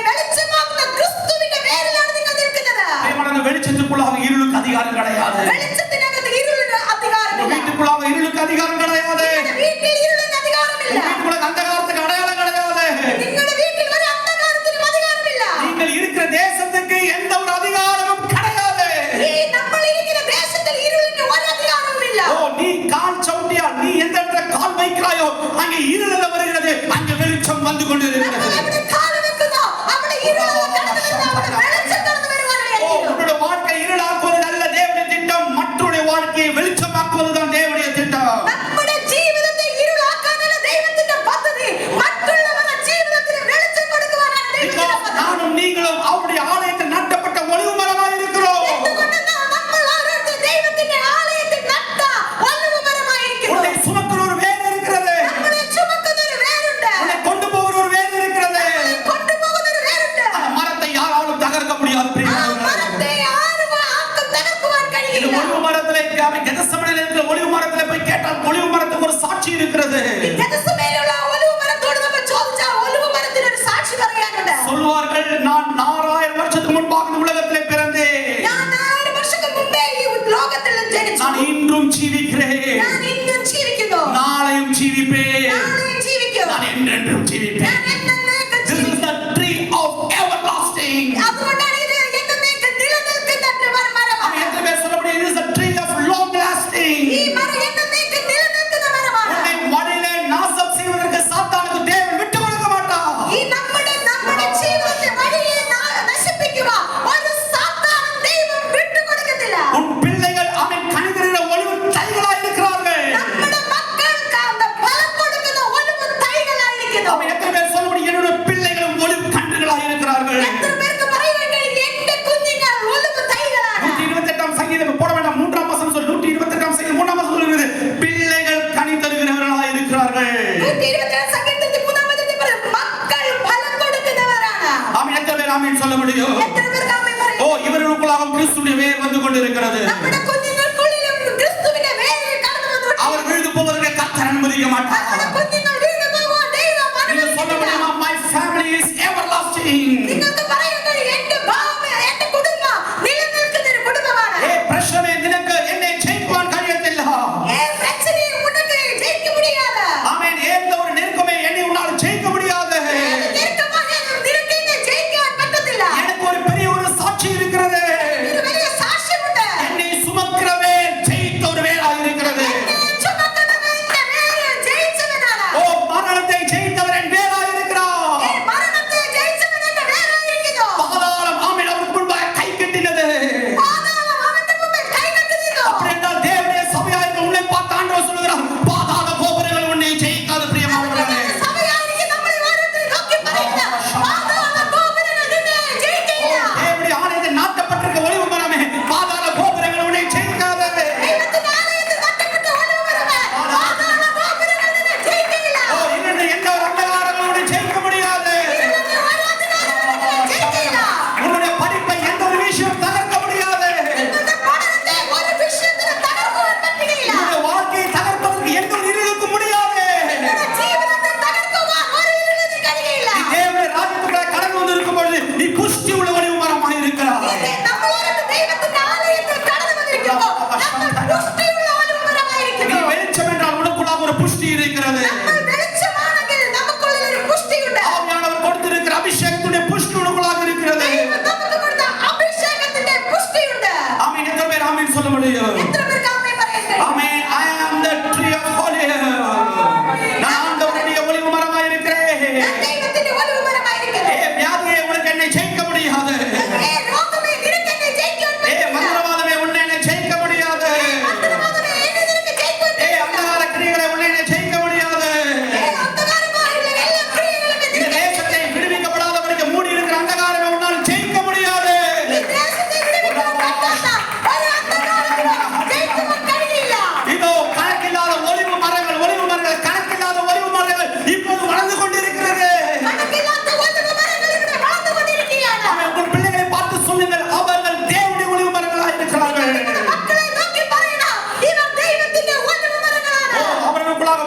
വെളിച്ചമാകുന്ന ക്രിസ്തുവിന്റെ പേരിലാണ് നിങ്ങൾ നിൽക്കുന്നത്. தேவனுடைய வெளிச்சத்துக்குள்ளாக இருளுக்கு அதிகாரம் கிடையாது. വെളിച്ചത്തിനകത്ത് ഇരുളിന് അധികാരമില്ല. வீட்டுக்குள்ளாக இருளுக்கு அதிகாரம் கிடையாது. വീട്ടിൽ ഇരുളിന് അധികാരമില്ല. வீட்டுக்குள்ள அந்தகாரத்துக்கு அடையாளம் கிடையாது. നിങ്ങളുടെ വീട്ടിൽ ഒരു അന്ധകാരത്തിനും അധികാരമില്ല. நீங்கள் இருக்கிற தேசத்துக்கு எந்த ஒரு அதிகாரமும் கிடையாது. ഈ നമ്മൾ ഇരിക്കുന്ന ദേശത്തിൽ ഇരുളിന് ഒരു അധികാരവുമില്ല. ஓ, நீ கால் சவுட்டியால் நீ எந்த இடத்துல கால் வைக்கிறாயோ அங்கே இருள வருகிறது, அங்கே வெளிச்சம் வந்து നമ്മൾ கொண்டிருக்கிறது. എവിടെ കാല് വെക്കുന്നോ അവിടെ ഇരുള് കടന്നു വരുന്നു, അവിടെ വെളിച്ചം കടന്നു വരുവാനാണ് ஓ, ഇരിക്കുന്നത്. உன்னுடைய வாழ்க்கை இருளாக்குவது அல்ல தேவனுடைய திட்டம், மற்றவருடைய வாழ்க்கையை வெளிச்சமாக்குவதுதான் தேவனுடைய திட்டம். നമ്മുടെ ജീവിതത്തെ ഇരുളാക്കാനല്ല ദൈവത്തിന്റെ പദ്ധതി, മറ്റുള്ളവരുടെ ജീവിതത്തിന് വെളിച്ചം കൊടുക്കുവാനാണ് ദൈവത്തിന്റെ പദ്ധതി. நானும் நீங்களும் அவருடைய ஆலயத்தில் நட்டப்பட்ட ஒளிவு மரமாய் இருக்கிறோம். എന്തുകൊണ്ടെന്നാൽ നമ്മൾ ഓരോരുത്തരും ദൈവത്തിന്റെ ആലയത്തിൽ നട്ട ഒലിവ് മരമായിരിക്കുന്നു. உன்னை சுமக்கிற ஒரு வேர் இருக்கிறது. നമ്മളെ ചുമക്കുന്ന ഒരു വേരുണ്ട്. உன்னை கொண்டு போகிற ஒரு வேர் இருக்கிறது. കൊണ്ടുപോകുന്ന ഒരു വേരുണ്ട്. அந்த மரத்தை யாராலும் தகர்க்க முடியாது. ആ பிரியமானவர்களே, മരത്തെ ആർക്കും തകർക്കുവാൻ இந்த കഴിയില്ല. ஒளிவு மரத்திலே அவன் கெத்செமனேல இருக்கிற ஒளிவு மரத்திலே போய் கேட்டால் ஒளிவு மரத்துக்கு ஒரு சாட்சி இருக்கிறது. ഗെത്സമേനിലുള്ള ഒലിവ് മരത്തോട് നമ്മൾ ചോദിച്ചാൽ ഒലിവ് മരത്തിന് ഒരു സാക്ഷി പറയാനുണ്ട്. சொல்வார்கள், நான் 4000 வருஷத்துக்கு முன்பாக இந்த உலகத்திலே பிறந்தேன். ഞാൻ 4000 വർഷങ്ങൾക്ക് മുമ്പേ ഈ ലോകത്തിൽ ജനിച്ചു. நான் இன்றும் ஜீவிக்கிறேன். ഞാൻ ഇന്നും ജീവിക്കുന്നു. நாளையும் ஜீவிப்பேன். നാളെയും ജീവിക്കും. நான் என்றென்றும் ஜீவிப்பேன். ഞാൻ എന്നേക്കും This is ജീവിക്കും. the tree of everlasting. അതുകൊണ്ടാണ് ഇത് എന്നേക്കും നിലനിൽക്കുന്ന ഒരു മരമാണ്. அவன் எத்தனை பேர் சொல்ல முடியும்? It is a tree of long lasting. ഈ മരം എന്നേക്കും നിലനിൽക്കുന്ന മരമാണ്. உன்னை மடியிலே நாசம் செய்வதற்கு சாத்தானுக்கு தேவன் விட்டு கொடுக்க மாட்டான். ഈ നമ്മുടെ ജീവിതത്തെ വഴിയെ നശിപ്പിക്കുക ഒരു സാത്താനും ദൈവം വിട്ടുകൊടുക്കത്തില്ല. உன் பிள்ளைகள் அவன் கணிதரிட ஒளிவு கைகளாய் இருக்கிறார்கள். നമ്മുടെ മക്കൾക്ക് ബലം കൊടുക്കുന്ന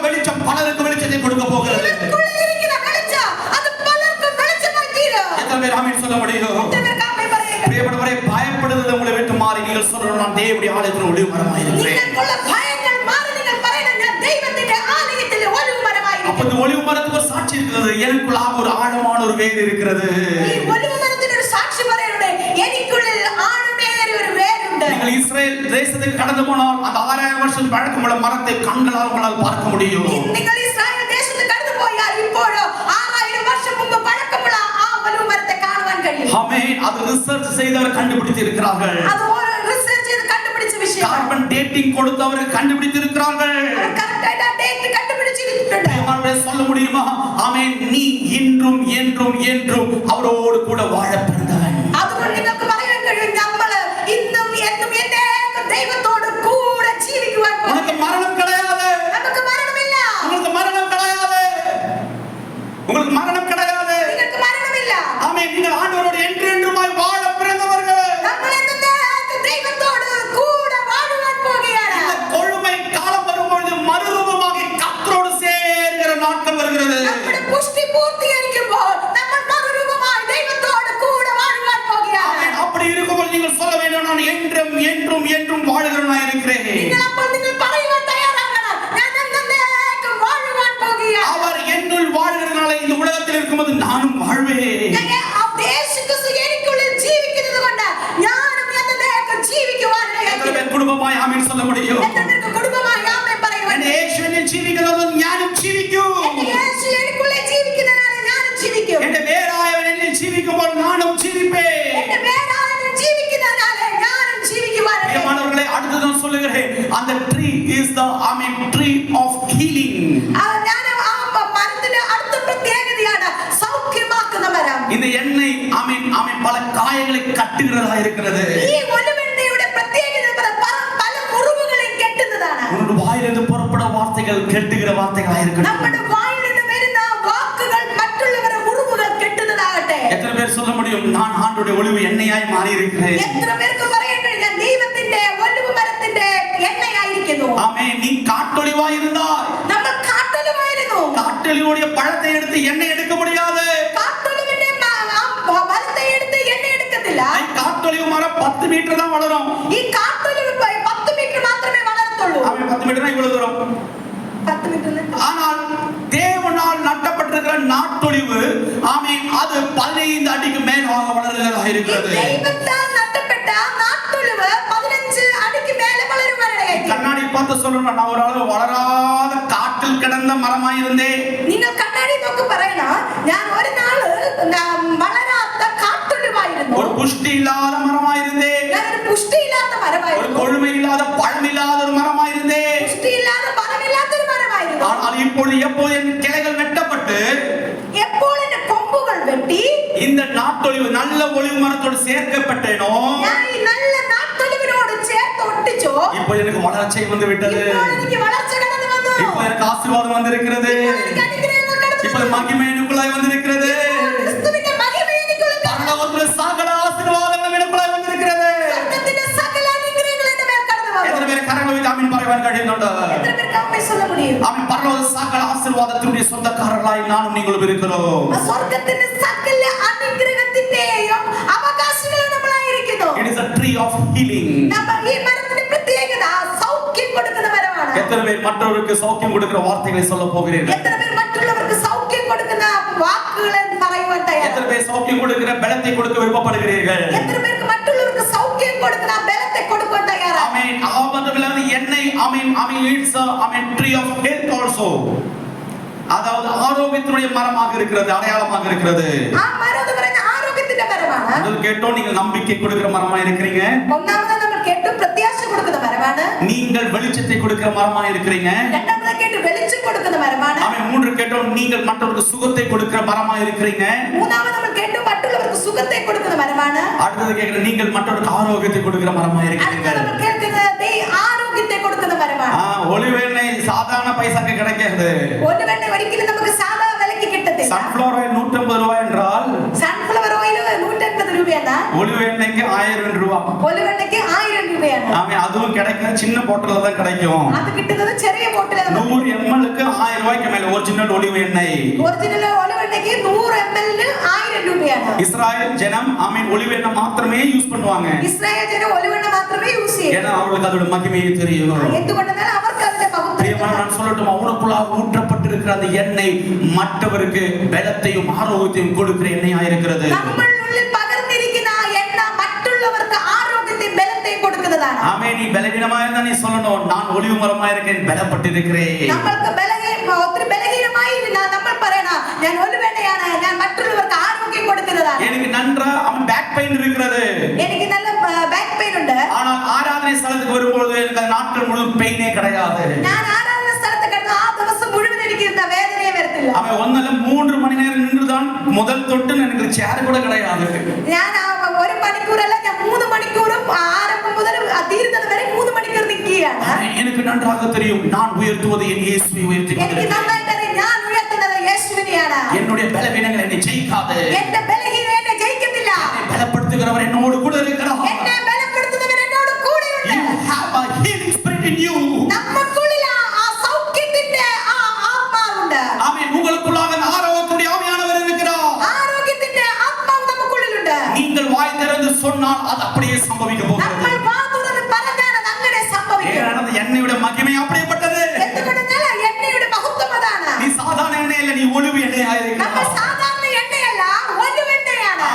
வெளிச்சம் பலருக்கு வெளிச்சத்தை கொடுக்க போகிறது. எனக்குள்ள இருக்கிற வெளிச்சம் அது பலருக்கு வெளிச்சமாய் தீரும். எத்தனை பேர் ஆமென் சொல்ல முடியும்? எத்தனை பேர் ஆமென் പറയുക? பிரியப்படுவரே, பயப்படுதல் உங்களை விட்டு மாறி நீங்கள் சொல்லணும், நான் தேவனுடைய ஆலயத்தில் ஒளிவு மரமாய் இருக்கிறேன். നിങ്ങൾക്കുള്ള ഭയങ്ങൾ മാറി നിങ്ങൾ പറയണം, ഞാൻ ദൈവത്തിന്റെ ആലയത്തിൽ ഒലിവ് മരമായിരിക്കും. அப்ப இந்த ஒளிவு மரத்துக்கு ஒரு சாட்சி இருக்கிறது. எனக்குள்ளாக ஒரு ஆழமான ஒரு வேர் இருக்கிறது. ഈ ഒലിവ് മരത്തിന് ഒരു സാക്ഷി പറയുന്നുണ്ട്, എനിക്കുള്ളിൽ ആഴമേറിയ ഒരു വേരുണ്ട്. நீங்கள் இஸ்ரேல் தேசத்துக்கு கடந்து போனால் அந்த 6000 வருஷம் பழக்கமுள்ள மரத்தை கண்களால் உங்களால் பார்க்க முடியும். നിങ്ങൾ ഇസ്രായേൽ ദേശത്ത് കടന്നു പോയാൽ ഇപ്പോഴോ 6000 വർഷം മുമ്പ് പഴക്കമുള്ള ആ ഒലിവ് മരത്തെ കാണുവാൻ കഴിയും. ஆமென். அது ரிசர்ச் செய்தவர் கண்டுபிடித்து இருக்கிறார்கள். അത് റിസർച്ച് ചെയ്ത് കണ്ടുപിടിച്ച വിഷയം. கார்பன் டேட்டிங் கொடுத்தவர் கண்டுபிடித்து இருக்கிறார்கள். കറക്റ്റ് ആയിട്ട് ആ ഡേറ്റ് കണ്ടുപിടിച്ചിട്ടുണ്ട്. அவரை சொல்ல முடியுமா? ஆமென். நீ இன்றும் என்றும் என்றும் அவரோடு கூட வாழ பிறந்தவன். അതുകൊണ്ട് നിങ്ങൾക്ക് പറയാൻ കഴിയും, നമ്മൾ ഇന്നും എന്നും എന്നേക്കും ദൈവത്തോട് കൂടെ ജീവിക്കുവാൻ പോകുന്നു. உனக்கு மரணம் கிடையாது. നമുക്ക് മരണമില്ല. உங்களுக்கு மரணம் கிடையாது. உங்களுக்கு மரணம் கிடையாது. നിങ്ങൾക്ക് മരണമില്ല. ஆமென். நீங்கள் ஆண்டவரோடு என்றென்றுமாய் வாழ பிறந்தவர்கள். നമ്മൾ എന്നേക്കും ദൈവത്തോട് കൂടെ വാഴുവാൻ പോകുകയാണ്. இந்த கொழுமை காலம் வரும்பொழுது மறுரூபமாகி கர்த்தரோடு சேர்கிற நாட்கள் வருகிறது. നമ്മുടെ പുഷ്ടി പൂർത്തീകരിക്കുമ്പോൾ നമ്മൾ മറുരൂപമായി ദൈവത്തോട് കൂടെ വാഴുവാൻ പോകുകയാണ്. ஆமென். அப்படி இருக்கும்போது நீங்கள் சொல்ல வேண்டும், நான் என்றும் என்றும் என்றும் வாழ்கிறவனாய் இருக்கிறேன். നിങ്ങൾ അപ്പോൾ നിങ്ങൾ പറയുവാൻ തയ്യാറാകണം, ഞാൻ എന്നേക്കും വാഴുവാൻ പോകുകയാണ്. அவர் என்னுள் வாழ்கிறனால இந்த உலகத்தில் இருக்கும்போது நானும் வாழ்வேன். യേശുക്രിസ്തു എനിക്കുള്ളിൽ ജീവിക്കുന്നത് കൊണ്ട് ഞാനും എന്നേക്കും ജീവിക്കുവാൻ எத்தனை ഇടയായി. பேர் കുടുംബമായി ആമേൻ சொல்ல முடியும்? എത്ര പേർക്ക് കുടുംബമായി ആമേൻ പറയുവാൻ? എന്റെ യേശു എന്നിൽ ജീവിക്കുന്നത് ഞാനും ജീവിക്കും. എന്റെ യേശു എനിക്കുള്ളിൽ ജീവിക്കുന്നതിനാണ് ഞാനും ജീവിക്കും. എന്റെ വേറായവൻ എന്നിൽ ജീവിക്കുമ്പോൾ നാനും ജീവിப்பேன். എന്റെ വേറായവൻ ജീവിക്കുന്നതിനാണ് ഞാനും ജീവിക്കുവാൻ ഇടയായി. பிரியமானவர்களே, அடுத்து நான் சொல்லுகிறேன், அந்த tree is the tree of healing. ഞാൻ ആ മരത്തിന്റെ അടുത്ത പ്രത്യേകതയാണ് സൗഖ്യമാക്കുന്ന മരം. இந்த எண்ணெய் ஆமென் பல காயங்களை கட்டுகிறதா இருக்கிறது. ഈ ഒലിവെണ്ണയുടെ പ്രത്യേകത പല മുറിവുകളെ കെട്ടുന്നതാണ്. உன்னுடைய வாயிலிருந்து புறப்படும் வார்த்தைகள் கெட்டுகிற வார்த்தைகளா இருக்கணும். നമ്മുടെ വായിൽ നിന്ന് വരുന്ന വാക്കുകൾ മറ്റുള്ളവരുടെ മുറിവുകൾ കെട്ടുന്നതാകട്ടെ. எத்தனை பேர் சொல்ல முடியும், நான் ஆண்டவருடைய ஒளிவு எண்ணெயாய் மாறி இருக்கிறேன்? എത്ര പേർക്ക് പറയാൻ കഴിയും, ഞാൻ ദൈവത്തിന്റെ ഒലിവ് മരത്തിന്റെ എണ്ണയായിരിക്കുന്നു. ஆமென். நீ காட்டொளிவாய் இருந்தாய். നമ്മൾ കാട്ടൊലിവായിരുന്നു. காட்டொளிவுடைய பழத்தை எடுத்து எண்ணெய் எடுக்க முடியாது. കാട്ടൊലിവിന്റെ ഫലത്തെ എടുത്ത് എണ്ണ എടുക്കത്തില്ല. காட்டொளிவு மரம் 10 மீட்டர் தான் வளரும். ഈ കാട്ടൊലിവ് 10 മീറ്റർ മാത്രമേ വളരത്തുള്ളൂ. ஆமென். 10 மீட்டர்னா இவ்வளவு தூரம். 10 മീറ്റർ. ஆனால் தேவனால் நட்டப்பட்டிருக்கிற நாட்டொளிவு ஆமென் அது 15 அடிக்கு மேலாக வளர்கிறதா இருக்கிறது. ദൈവത്താൽ നട്ടപ്പെട്ട നാട്ടൊലിവ് 15 അടിക്ക് മേലെ വളരുവാനിടയായി. கண்ணாடி பார்த்து சொல்லணும், நான் ஒரு அளவு வளராத காட்டில் கிடந்த மரமாய் இருந்தேன். നിങ്ങൾ കണ്ണാടി നോക്കി പറയണം, ഞാൻ ഒരു നാള് വളരാത്ത കാട്ടൊലിവായിരുന്നു. ஒரு புஷ்டி இல்லாத மரமாய் இருந்தேன். ഞാൻ ഒരു പുഷ്ടിയില്ലാത്ത ஒரு മരമായിരുന്നു. கொழுமை இல்லாத பழம் இல்லாத ஒரு மரமாய் இருந்தேன். പുഷ്ടിയില്ലാത്ത ഫലമില്ലാത്ത ഒരു മരമായിരുന്നു. ஆனால் இப்பொழுது எப்போது என் கிளைகள் வெட்டப்பட்டு എപ്പോൾ എന്റെ കൊമ്പുകൾ വെട്ടി இந்த நாட்டொளிவு நல்ல ஒளிவு மரத்தோடு சேர்க்கப்பட்டேனோ, ഞാൻ ഈ നല്ല നാട്ടൊലിവിനോട് ചേർത്ത് ഒട്ടിച്ചോ, இப்போ எனக்கு வளர்ச்சி வந்து விட்டது. ഇപ്പോൾ എനിക്ക് വളർച്ച കടന്നു വന്നു. இப்போ எனக்கு ஆசீர்வாதம் வந்திருக்கிறது. എനിക്ക് അനുഗ്രഹങ്ങൾ കടന്നു இப்போ വന്നു. மகிமை எனக்குள்ளாய் வந்திருக்கிறது. ക്രിസ്തുവിന്റെ മഹിമ എനിക്കുള്ളിൽ കടന്നു വന്നു. பரலோகத்திலே சகல ஆசீர்வாதங்களும் எனக்குள்ளாய் வந்திருக்கிறது. സ്വർഗ്ഗത്തിന്റെ സകല അനുഗ്രഹങ്ങളും എന്റെ മേൽ കടന്നു വന്നു. எத்தனை பேர் கரங்களை வைத்து ஆமென் പറയുവാൻ കഴിയുന്നുണ്ട്? എത്ര പേർക്ക് ആമേൻ சொல்ல முடியும்? ஆமென். பரலோக சகல ஆசீர்வாதத்தினுடைய சொந்தக்காரர்களாய் நானும் நீங்களும் இருக்கிறோம். ആ സ്വർഗ്ഗത്തിന്റെ സകല അനുഗ്രഹത്തിന്റെയും അവകാശികളാണ് നമ്മളായിരിക്കുന്നു. It is a tree of healing. നമ്മൾ ഈ മരത്തിന്റെ പ്രത്യേകത സൗഖ്യം കൊടുക്കുന്ന മരമാണ്. எத்தனை பேர் மற்றவருக்கு சௌக்கியம் கொடுக்கிற வார்த்தைகளை சொல்ல போகிறீர்கள்? എത്ര പേർ മറ്റുള്ളവർക്ക് സൗഖ്യം കൊടുക്കുന്ന വാക്കുകൾ പറയുവാൻ തയ്യാറാണ്? எத்தனை பேர் சௌக்கியம் கொடுக்கிற பலத்தை கொடுக்க விருப்பப்படுகிறீர்கள்? എത്ര പേർക്ക് മറ്റുള്ളവർക്ക് സൗഖ്യം കൊടുക്കുന്ന ബലത്തെ കൊടുക്കാൻ തയ്യാറാണ്? ஆமென். ஆபத்துமில்லாத எண்ணெய் ஆமென் it's a tree of health also. அதாவது ஆரோக்கியத்தினுடைய மரமாக இருக்கிறது, அடையாளமாக இருக்கிறது. ആ മരം എന്ന് പറയുന്നത് ആരോഗ്യത്തിന്റെ മരമാണ്. முதல் கேட்டோம், நீங்கள் நம்பிக்கை கொடுக்கிற மரமா இருக்கிறீங்க. ഒന്നാമത് നമ്മൾ കേട്ടു പ്രത്യാശ കൊടുക്കുന്ന മരമാണ്. நீங்கள் வெளிச்சத்தை கொடுக்கிற மரமா இருக்கிறீங்க. രണ്ടാമത് കേട്ടു വെളിച്ചം കൊടുക്കുന്ന മരമാണ്. ஆமென். மூன்று கேட்டோம், நீங்கள் மற்றவருக்கு சுகத்தை கொடுக்கிற மரமா இருக்கிறீங்க. മൂന്നാമത് നമ്മൾ കേട്ടു മറ്റുള്ളവർക്ക് സുഖത്തെ കൊടുക്കുന്ന മരമാണ്. அடுத்தது கேக்குறேன், நீங்கள் மற்றவருக்கு ஆரோக்கியத்தை கொடுக்கிற மரமா இருக்கிறீங்க. അടുത്ത നമ്മൾ കേൾക്കുന്നത് ആരോഗ്യത്തെ കൊടുക്കുന്ന മരമാണ്. ஒலிவ எண்ணெய் சாதாரண பைசாக்கு கிடைக்காது. ഒലിവെണ്ണ ഒരിക്കലും നമുക്ക് സാധാ വിലയ്ക്ക് കിട്ടത്തില്ല. சன்ஃப்ளவர் ஆயில் 150 ரூபாய் என்றால் സൺഫ്ലവർ ഓയിൽ 150 രൂപയാണ്. ஒலிவ எண்ணெய்க்கு 1000 ரூபாய். ഒലിവെണ്ണയ്ക്ക് 1000 രൂപയാണ്. ஆமென். அதுவும் கிடைக்க கிடைக்கும், சின்ன பாட்டில தான் கிடைக்கும். അത് കിട്ടുന്നത് ചെറിയ ബോട്ടിലാണ്. 100 ml-க்கு 1000 ரூபாய்க்கு மேல ஒரிஜினல் ஒலிவ் எண்ணெய். ഒറിജിനൽ ഒലിവ് എണ്ണയ്ക്ക് 100 ml-ന് 1000 രൂപയാണ്. இஸ்ராயல் ஜனம் ஒலிவ் எண்ணெய் மாத்திரமே யூஸ் பண்ணுவாங்க. ഇസ്രായേൽ ജനം ഒലിവ് എണ്ണ മാത്രമേ യൂസ് ചെയ്യൂ. ஏன்னா அவங்களுக்கு அதோட மகிமையை தெரியும். എന്തുകൊണ്ടെന്നാൽ അവർക്ക് അതിന്റെ பிரியமான நான் சொல்லட்டும், அவனுக்குள்ளாக ஊற்றப்பட்டிருக்கிற அந்த எண்ணெய் மற்றவருக்கு பலத்தையும் ஆரோக்கியத்தையும் கொடுக்கிற எண்ணெயா இருக்கிறது. നമ്മളുള്ളിൽ പകർന്നിരിക്കുന്ന ആ എണ്ണ മറ്റുള്ളവർക്ക് ആരോഗ്യത്തെയും ബലത്തെയും കൊടുക്കുന്നതാണ്. ஆமென். நீ பலவீனமா இருந்தா நீ சொல்லணும், நான் ஒலிவு மரமா இருக்கேன், பலப்பட்டிருக்கிறேன். നമ്മൾക്ക് ഒത്തിരി ബലഹീനമായി നമ്മൾ പറയണം, ഞാൻ ഒലിവ് എണ്ണയാണ്, ഞാൻ മറ്റുള്ളവർക്ക് ആരോഗ്യം കൊടുക്കുന്നതാണ്. எனக்கு நன்றா அவன் பேக் பெயின் இருக்கிறது, എനിക്ക് നല്ല ബാക്ക് പെയിൻ ഉണ്ട്. ஆனால் ஆராதனை ஸ்தலத்துக்கு வரும்போது எனக்கு அந்த நாட்கள் முழுவதும் பெயினே கிடையாது. ഞാൻ ആരാധന സ്ഥലത്ത് കിടന്ന് ആ ദിവസം മുഴുവൻ എനിക്ക് വേദനയെ വരത്തില്ല. அவன் ஒன்னல்ல 3 மணி நேரம் நின்றுதான் முதல் தொட்டு எனக்கு சேர் கூட கிடையாது. ഞാൻ 1 മണിക്കൂറല്ല, ഞാൻ 3 മണിക്കൂറും ആരംഭം മുതൽ തീരുന്നത് വരെ 3 മണിക്കൂർ നിൽക്കുകയാണ്. எனக்கு நன்றாக தெரியும், நான் உயர்த்துவது என் இயேசுவை உயர்த்தி എനിക്ക് നന്നായിട്ട് അറിയാം, ഞാൻ ഉയർത്തുന്നത് യേശുവിനെയാണ്. என்னுடைய பலவீனங்கள் என்னை ஜெயிக்காது. എന്റെ ബലഹീനത എന്നെ ജയിക്കത്തില്ല. என்னை பலப்படுத்துகிறவர் என்னோடு கூட இருக்கிறார். എന്നെ ബലപ്പെടുത്തുന്നവൻ എന്നോട് കൂടെയുണ്ട്. You have a healing spirit in you. നമുക്കുള്ളിൽ ആ സൗഖ്യത്തിന്റെ ആ ആത്മാവുണ്ട്. ஆமென். உங்களுக்குள்ளாக ஆரோக்கியத்துடைய ஆவியானவர் இருக்கிறார். ആരോഗ്യത്തിന്റെ ആത്മാവ് നമുക്കുള്ളിലുണ്ട്. நீங்கள் வாய் திறந்து சொன்னால் அது அப்படியே சம்பவிக்க നമ്മൾ போகிறது. വാ തുറന്ന് പറഞ്ഞാൽ അത് അങ്ങനെ സംഭവിക്കും. ஏனென்றால் அந்த எண்ணெயுடைய மகிமை அப்படிப்பட்டது. എന്തുകൊണ്ടെന്നാൽ എണ്ണയുടെ മഹത്വം അതാണ്. நீ சாதாரண எண்ணெய் இல்ல, நீ ஒலிவு எண்ணெயா നമ്മൾ இருக்கிறாய். സാധാരണ എണ്ണയല്ല, ഒലിവ് എണ്ണയാണ്.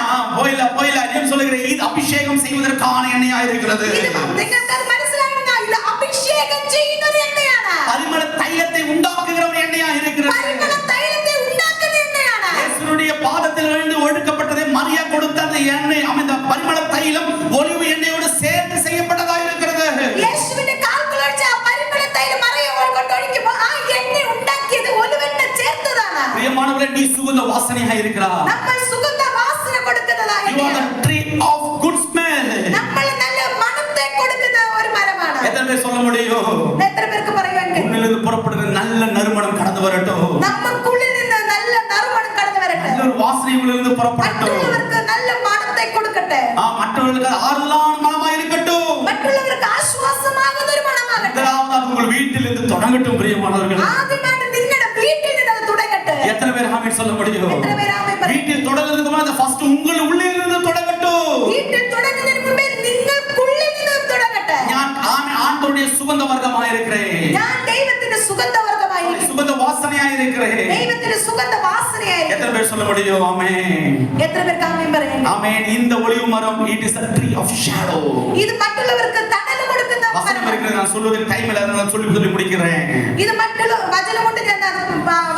போயில நான் சொல்லுகிறேன், இது அபிஷேகம் செய்வதற்கான எண்ணெயா இருக்கிறது. ഇത് നിങ്ങൾക്കത് മനസ്സിലാകുന്ന ഇത് അഭിഷേകം ചെയ്യുന്ന ഒരു എണ്ണയാണ്. பரிமள தைலத்தை உண்டாக்குகிற ஒரு எண்ணெயா இருக்கிறது. പരിമള തൈലത്തെ ഉണ്ടാക്കുന്ന എണ്ണയാണ്. இயேசுவுடைய பாதத்தில் விழுந்து ஒழுக்கப்பட்டதை மரியா கொடுத்த அந்த எண்ணெய், அந்த பரிமள தைலம் ஒலிவு எண்ணெயோடு சேர்ந்து செய்யப்பட்டதா இருக்கிறது. യേശുവിന്റെ കാൽക്കൽ ഒഴിച്ച ആ പരിമള തൈലം മറിയയോട് കൊണ്ടൊഴിക്കുമ്പോൾ ആ എണ്ണ ഉണ്ടാക്കിയത് ഒലിവെണ്ണ ചേർത്തതാണ്. பிரியமானவர்களே, நீ சுகந்த வாசனையா இருக்கிறாய். നമ്മൾ സുഗന്ധ വാസന കൊടുക്കുന്നതാണ്. You are the tree of good smell. നമ്മൾ നല്ല മണത്തെ കൊടുക്കുന്ന ഒരു മരമാണ്. எத்தனை பேர் சொல்ல முடியும்? എത്ര പേർക്ക് പറയാൻ കഴിയും? உன்னிலிருந்து புறப்படுகிற நல்ல நறுமணம் கடந்து வரட்டும். നമുക്കുള്ളിൽ നിന്ന് നല്ല നറുമണം കടന്നു വരട്ടെ. நல்ல ஒரு வாசனை உன்னிலிருந்து புறப்படட்டும். മറ്റുള്ളവർക്ക് നല്ല മണത്തെ കൊടുക്കട്ടെ. மற்றவர்களுக்கு ஆறுதலான மனமாய் இருக்கட்டும். മറ്റുള്ളവർക്ക് ആശ്വാസമാകുന്ന ഒരു മണമാകട്ടെ. முதலாவது அது உங்கள் வீட்டிலிருந்து தொடங்கட்டும். பிரியமானவர்களே, ആദ്യമായിട്ട് നിങ്ങളുടെ വീട്ടിൽ നിന്ന് അത് തുടങ്ങട്ടെ. எத்தனை பேர் ஆமென் சொல்ல முடியும்? എത്ര പേര് ആമേൻ പറയും? வீட்டில் தொடங்குறதுக்கு முன்னாடி ஃபர்ஸ்ட் உங்கள் உள்ளே இருந்து தொடங்கட்டும். വീട്ടിൽ തുടങ്ങുന്നതിന് മുമ്പേ നിങ്ങൾക്കുള്ളിൽ നിന്ന് തുടങ്ങട്ടെ. நான் ஆண்டவருடைய சுகந்த வர்க்கமாய் இருக்கிறேன். ഞാൻ ദൈവത്തിന്റെ സുഗന്ധവർഗ്ഗമായിരിക്കും. சுகந்த வாசனையாய் இருக்கிறேன். ദൈവത്തിന്റെ സുഗന്ധ വാസനയായിരിക്കും. எத்தனை பேர் சொல்ல முடியும்? ஆமென். എത്ര പേർക്ക് ആമേൻ പറയാൻ? ஆமென். இந்த ஒலிவ மரம் it is a tree of shadow. ഇത് മറ്റുള്ളവർക്ക് തണൽ കൊടുക്കുന്ന வசனம் മരമാണ്. இருக்கிறது, நான் சொல்வதற்கு டைம் இல்ல, அதனால சொல்லி முடிக்கிறேன். ഇത് മറ്റുള്ള വചനം കൊണ്ട് ഞാൻ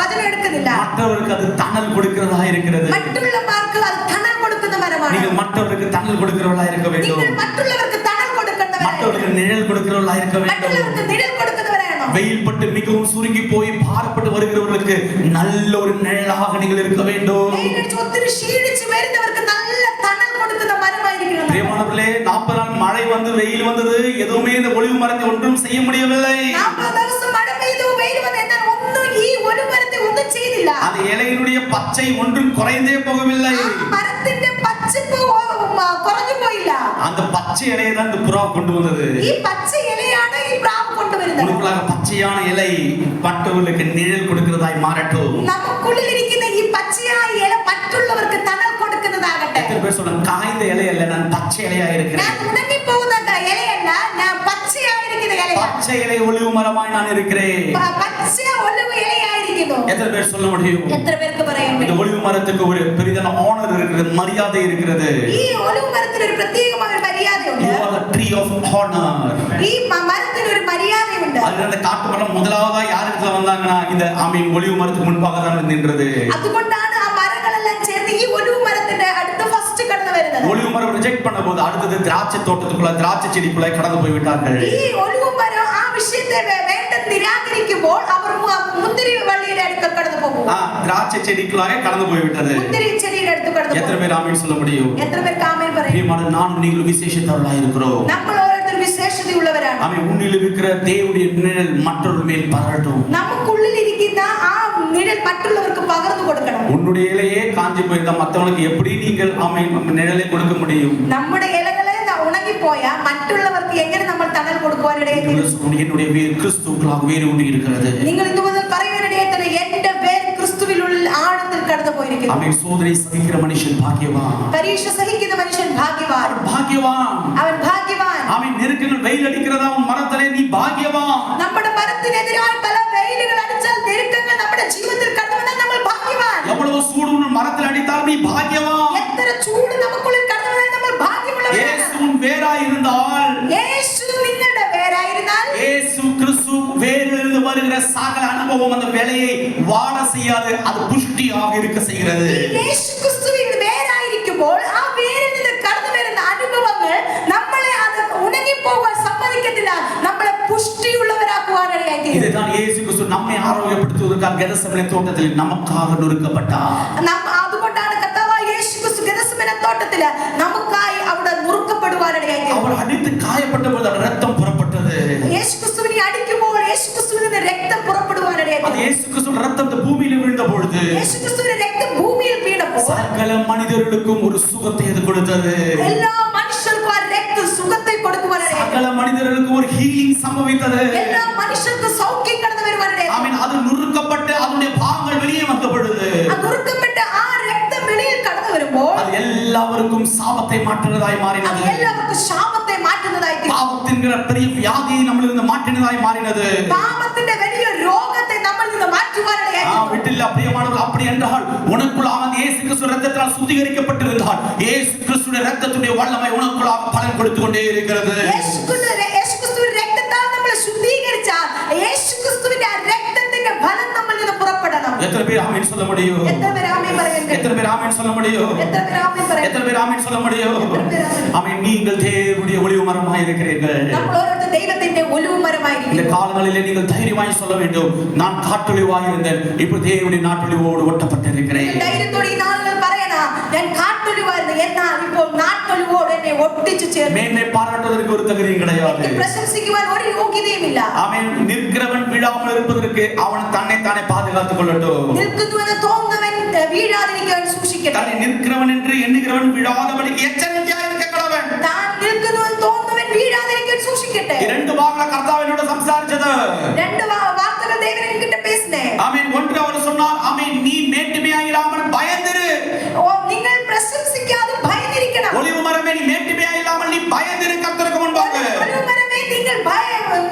വചനം എടുക്കുന്നില്ല. மற்றவருக்கு அது தணல் கொடுக்கிறதா இருக்கிறது. മറ്റുള്ളവർക്ക് അത് തണൽ കൊടുക്കുന്ന മരമാണ്. நீங்கள் மற்றவருக்கு தணல் கொடுக்கிறவர்களா இருக்க வேண்டும். നിങ്ങൾ മറ്റുള്ളവർക്ക് തണൽ കൊടുക്കുന്നവരാണ്. மற்றவருக்கு நிழல் கொடுக்கிறவர்களா இருக்க வேண்டும். മറ്റുള്ളവർക്ക് നിഴൽ കൊടുക്കുന്നവരാണോ? வெயில் பட்டு மிகவும் சுருங்கி போய் பாரப்பட்டு வருகிறவர்களுக்கு நல்ல ஒரு நிழலாக நீங்கள் இருக்க வேண்டும். വെയിലടിച്ച് ഒത്തിരി ക്ഷീണിച്ച് വരുന്നവർക്ക് നല്ല തണൽ കൊടുക്കുന്ന മരമായിരിക്കണം. பிரியமானவர்களே, 40 நாள் மழை வந்து வெயில் வந்தது, எதுவுமே இந்த ஒலிவு மரத்தை ஒன்றும் செய்ய முடியவில்லை. 40 ദിവസം മഴ പെയ്തു, വെയിൽ വന്നു, എന്നാൽ ഒന്നും ഈ ഒരു മരത്തെ ഒന്നും ചെയ്തില്ല. அந்த இலையினுடைய பச்சை ஒன்றும் குறைந்தே போகவில்லை. ആ മരത്തിന്റെ പച്ചപ്പ് കുറഞ്ഞു പോയില്ല. அந்த பச்சை இலையை தான் இந்த புறா கொண்டு வந்தது. ഈ പച്ച ഇലയാണ് ഈ പ്രാവ് കൊണ്ടുവരുന്നത്. உனக்குள்ளாக பச்சையான இலை மற்றவர்களுக்கு நிழல் கொடுக்கிறதாய் மாறட்டும். നമുക്കുള്ളിലിരിക്കുന്ന ഈ പച്ചയായ ഇല മറ്റുള്ളവർക്ക് തണൽ കൊടുക്കുന്നതാകട്ടെ. எத்தனை பேர் சொல்றாங்க, காய்ந்த இலை அல்ல, நான் பச்சை இலையா இருக்கிறேன். ഞാൻ ഉണങ്ങിപ്പോകുന്ന ഇലയല്ല, ഞാൻ പച്ചയായിരിക്കുന്ന ഇലയാണ്. பச்சை இலை ஒலிவு மரமாய் நான் இருக்கிறேன். പച്ച ഒലിവ് ഇലയായിരിക്കുന്നു. எத்தனை பேர் சொல்ல முடியும்? എത്ര പേർക്ക് പറയാൻ இந்த കഴിയും? ஒலிவு மரத்துக்கு ஒரு பெரிதான ஆனர் இருக்கிறது, மரியாதை இருக்கிறது. ഈ ഒലിവ് മരത്തിന് ഒരു പ്രത്യേകമായ ഒരു മര്യാദയുണ്ട്. You are the tree of honor. ഈ മരത്തിന് ഒരു മര്യാദയുണ്ട്. அதுல அந்த காட்டு மரம் முதலாவதா யார் இடத்துல வந்தாங்கன்னா இந்த ஒலிவு மரத்துக்கு முன்பாக தான் நின்றது. അതുകൊണ്ടാണ് ആ മരങ്ങളെല്ലാം ചേർന്ന് ഈ ഒലിവ് മരത്തിന്റെ അടുത്ത് ഫസ്റ്റ് കടന്നു വരുന്നത്. ஒலிவு மரம் ரிஜெக்ட் பண்ணும்போது அடுத்தது திராட்சை தோட்டத்துக்குள்ள, திராட்சை செடிக்குள்ள கடந்து போய் விட்டார்கள். ഈ ഒലിവ് മരം ആ വിഷയത്തെ വേണ്ടെന്ന് നിരാകരിക്കുമ്പോൾ അവർ മുന്തിരി വള്ളിയുടെ അടുക്കൽ കടന്നു പോകും. திராட்சை செடிக்குள்ளாக கடந்து போய் விட்டது. മുന്തിരി ചെടിയുടെ അടുത്ത് കടന്നു எத்தனை പോകും. பேர் ஆமென் சொல்ல முடியும்? എത്ര പേർക്ക് ആമേൻ പറയും? பிரியமான நான் நீங்கள் விசேஷித்தவர்களாக இருக்கிறோம். നമ്മൾ ഓരോരുത്തരും വിശേഷതയുള്ളവരാണ്. ஆமென். உன்னில் இருக்கிற தேவனுடைய நிழல் மற்றொரு மேல் பரவட்டும். നമുക്കുള്ളിലിരിക്കുന്ന ആ നിഴൽ മറ്റുള്ളവർക്ക് പകർന്നു കൊടുക്കണം. உன்னுடைய இலையே காஞ்சி போயிருந்தா மற்றவனுக்கு எப்படி நீங்கள் ஆமென் நிழலை கொடுக்க முடியும்? നമ്മുടെ ഇലകളെ ഉണങ്ങിപ്പോയാൽ മറ്റുള്ളവർക്ക് എങ്ങനെ നമ്മൾ തണൽ കൊടുക്കുവാൻ ഇടയായിത്തീരും. என்னுடைய வேர் கிறிஸ்துவுக்குள்ளாக வேறு ஊன்றி இருக்கிறது. നിങ്ങൾ ഇന്നു മുതൽ പറയുവാൻ ഇടയായിത്തീരും, എന്റെ വേർ ക്രിസ്തുവിനുള്ളിൽ ആഴത്തിൽ കടന്നു പോയിരിക്കുന്നു. அவன் சோதனை சகிக்கிற மனுஷன் பாக்கியவான். പരീക്ഷ സഹിക്കുന്ന മനുഷ്യൻ ഭാഗ്യവാൻ. பாக்கியவான். അവൻ ഭാഗ്യവാൻ. அவன் நெருக்கங்கள் வெயில் அடிக்கிறதா உன் மரத்திலே நீ பாக்கியவான். നമ്മുടെ മരത്തിനെതിരായി പല വെയിലുകൾ അടിച്ചാൽ ഞെരുക്കങ്ങൾ നമ്മുടെ ജീവിതത്തിൽ കടന്നു വന്നാൽ നമ്മൾ ഭാഗ്യവാൻ. எவ்வளவு சூடு உன் மரத்தில் அடித்தால் நீ பாக்கியவான். എത്ര ചൂട് നമുക്കുള്ളിൽ കടന്നു വന്നാൽ നമ്മൾ ഭാഗ്യമുള്ളവരാണ്. இயேசு உன் வேராய் இருந்தால், യേശു നിങ്ങളുടെ വേരായിരുന്നാൽ, இயேசு கிறிஸ்து வேரிலிருந்து வருகிற சகல அனுபவம் அந்த வேலையை வாட செய்யாது, அது புஷ்டியாக இருக்க செய்கிறது. യേശു ക്രിസ്തുവിൽ വേരായിരിക്കുമ്പോൾ ആ വേരിൽ നിന്ന് കടന്നു വരുന്ന അനുഭവങ്ങൾ നമ്മളെ അത് ഉണങ്ങിപ്പോകാൻ സമ്മതിക്കത്തില്ല, നമ്മളെ പുഷ്ടിയുള്ളവരാക്കുവാനിടയായി. இதுதான் இயேசு கிறிஸ்து நம்மை ஆரோக்கியப்படுத்துவதற்காக கெத்செமனே தோட்டத்தில் நமக்காக நொறுக்கப்பட்டார். അതുകൊണ്ടാണ് കർത്താവായ യേശു ക്രിസ്തു ഗെത്സെമനെ തോട്ടത്തിൽ നമുക്കായി അവിടെ നുറുക്കപ്പെടുവാനിടയായി. அவர் அடித்து காயப்பட்ட போது ரத்தம் புறப்பட்டது. യേശു ക്രിസ്തുവിനെ അടിക്കുമ്പോൾ യേശു ക്രിസ്തുവിൽ നിന്ന് രക്തം പുറപ്പെടുവാനിടയായി. அது இயேசு கிறிஸ்துவின் ரத்தம் இந்த பூமியில் விழுந்த பொழுது യേശു ക്രിസ്തുവിന്റെ രക്തം ഭൂമിയിൽ വീണപ്പോൾ சகல மனிதர்களுக்கும் ஒரு சுகத்தை அது கொடுத்தது. എല്ലാ മനുഷ്യർക്കും ആ രക്തം സുഖത്തെ കൊടുക്കുവാനിടയായി. சகல மனிதர்களுக்கும் ஒரு ஹீலிங் சம்பவித்தது. എല്ലാ മനുഷ്യർക്കും സൗഖ്യം കടന്നു വരുവാനിടയായി. ஆமென். அது நுறுக்கப்பட்டு அதனுடைய பாகங்கள் வெளியே வந்த பொழுது നുറുക്കപ്പെട്ട് ആ രക്തം വെളിയിൽ കടന്നു വരുമ്പോൾ அது எல்லாருக்கும் சாபத்தை மாற்றுவதாய் അത് மாறினது. എല്ലാവർക്കും ശാപത്തെ മാറ്റുന്നതായി തീർന്നു. பாவத்தின்கிற பெரிய வியாதியை நம்மிலிருந்து மாற்றினதாய் மாறினது. പാപത്തിന്റെ വലിയ രോഗത്തെ നമ്മളിൽ നിന്ന് മാറ്റുവാനിടയായി. வீட்டில் பிரியமானவர்கள், அப்படி என்றால் உனக்குள்ளாக இயேசு கிறிஸ்து ரத்தத்தால் சுத்திகரிக்கப்பட்டிருந்தால் இயேசு கிறிஸ்துவின் ரத்தத்துடைய வல்லமை உனக்குள்ளாக பலன் கொடுத்து கொண்டே இருக்கிறது. യേശുക്രിസ്തുവിന്റെ രക്തത്താൽ നമ്മളെ ശുദ്ധീകരിച്ചാൽ യേശുക്രിസ്തുവിന്റെ ആ രക്തത്തിന്റെ ഫലം നമ്മളിൽ നിന്ന് പുറപ്പെടണം. எத்தனை பேர் ஆமென் சொல்ல முடியும்? എത്ര പേര് ആമേൻ പറയുന്നു? எத்தனை பேர் ஆமென் சொல்ல முடியும்? എത്ര പേര് ആമേൻ പറയുന്നു? எத்தனை பேர் ஆமென் சொல்ல முடியும்? ஆமென். நீங்கள் தேவனுடைய ஒளிவு மரமாய் இருக்கிறீர்கள். നമ്മൾ ഓരോരുത്തർ ദൈവത്തിന്റെ ഒലിവ് இந்த മരമായിരിക്കുന്നു. காலங்களிலே நீங்கள் தைரியமாய் சொல்ல வேண்டும், நான் காட்டொளிவாய் இருந்தேன், இப்போ தேவனுடைய நாட்டொளிவோடு ஒட்டப்பட்டிருக்கிறேன். ധൈര്യത്തോടെ ഈ നാളുകൾ പറയണം, ഞാൻ കാട്ടൊലിവായിരുന്നു, എന്നാൽ ഇപ്പോൾ നാട്ടൊലിവോട് എന്നെ ഒട്ടിച്ചു ചേർന്നു. மேன்மை பாராட்டுவதற்கு ஒரு தகுதியும் கிடையாது. എനിക്ക് പ്രശംസിക്കുവാൻ ഒരു യോഗ്യതയുമില്ല. ஆமென். நிற்கிறவன் விழாமல் இருப்பதற்கு அவன் தன்னை தானே பாதுகாத்துக் கொள்ளட்டும். നിൽക്കുന്നുവെന്ന് തോന്നുന്നവൻ വീഴാതിരിക്കാൻ സൂക്ഷിക്കട്ടെ. தன்னை நிற்கிறவன் என்று எண்ணுகிறவன் விழாதபடிக்கு எச்சரிக்கையாக இருக்க கடவன். താൻ നിൽക്കുന്നുവെന്ന് തോന്നുന്നവൻ വീഴാതിരിക്കാൻ സൂക്ഷിക്കട്ടെ. இரண்டு பாகல கர்த்தாവ് என்னோட സംസാരിച്ചது. രണ്ട് വാർത്തകൾ ദൈവൻ എன்கிட்ட பேசினே. ஆமென். ஒன்று அவர் சொன்னார், ஆமென், நீ மேட்டுமையாயிராமல் பயந்திரு. നിങ്ങൾ പ്രശംസിക്കാതെ ഭയന്നിരിക്കണം. ஒலிவு மரமே, நீ மேட்டுமையாயிராமல் நீ பயந்திரு கர்த்தருக்கு முன்பாக. ഒലിവ് മരമേ, നിങ്ങൾ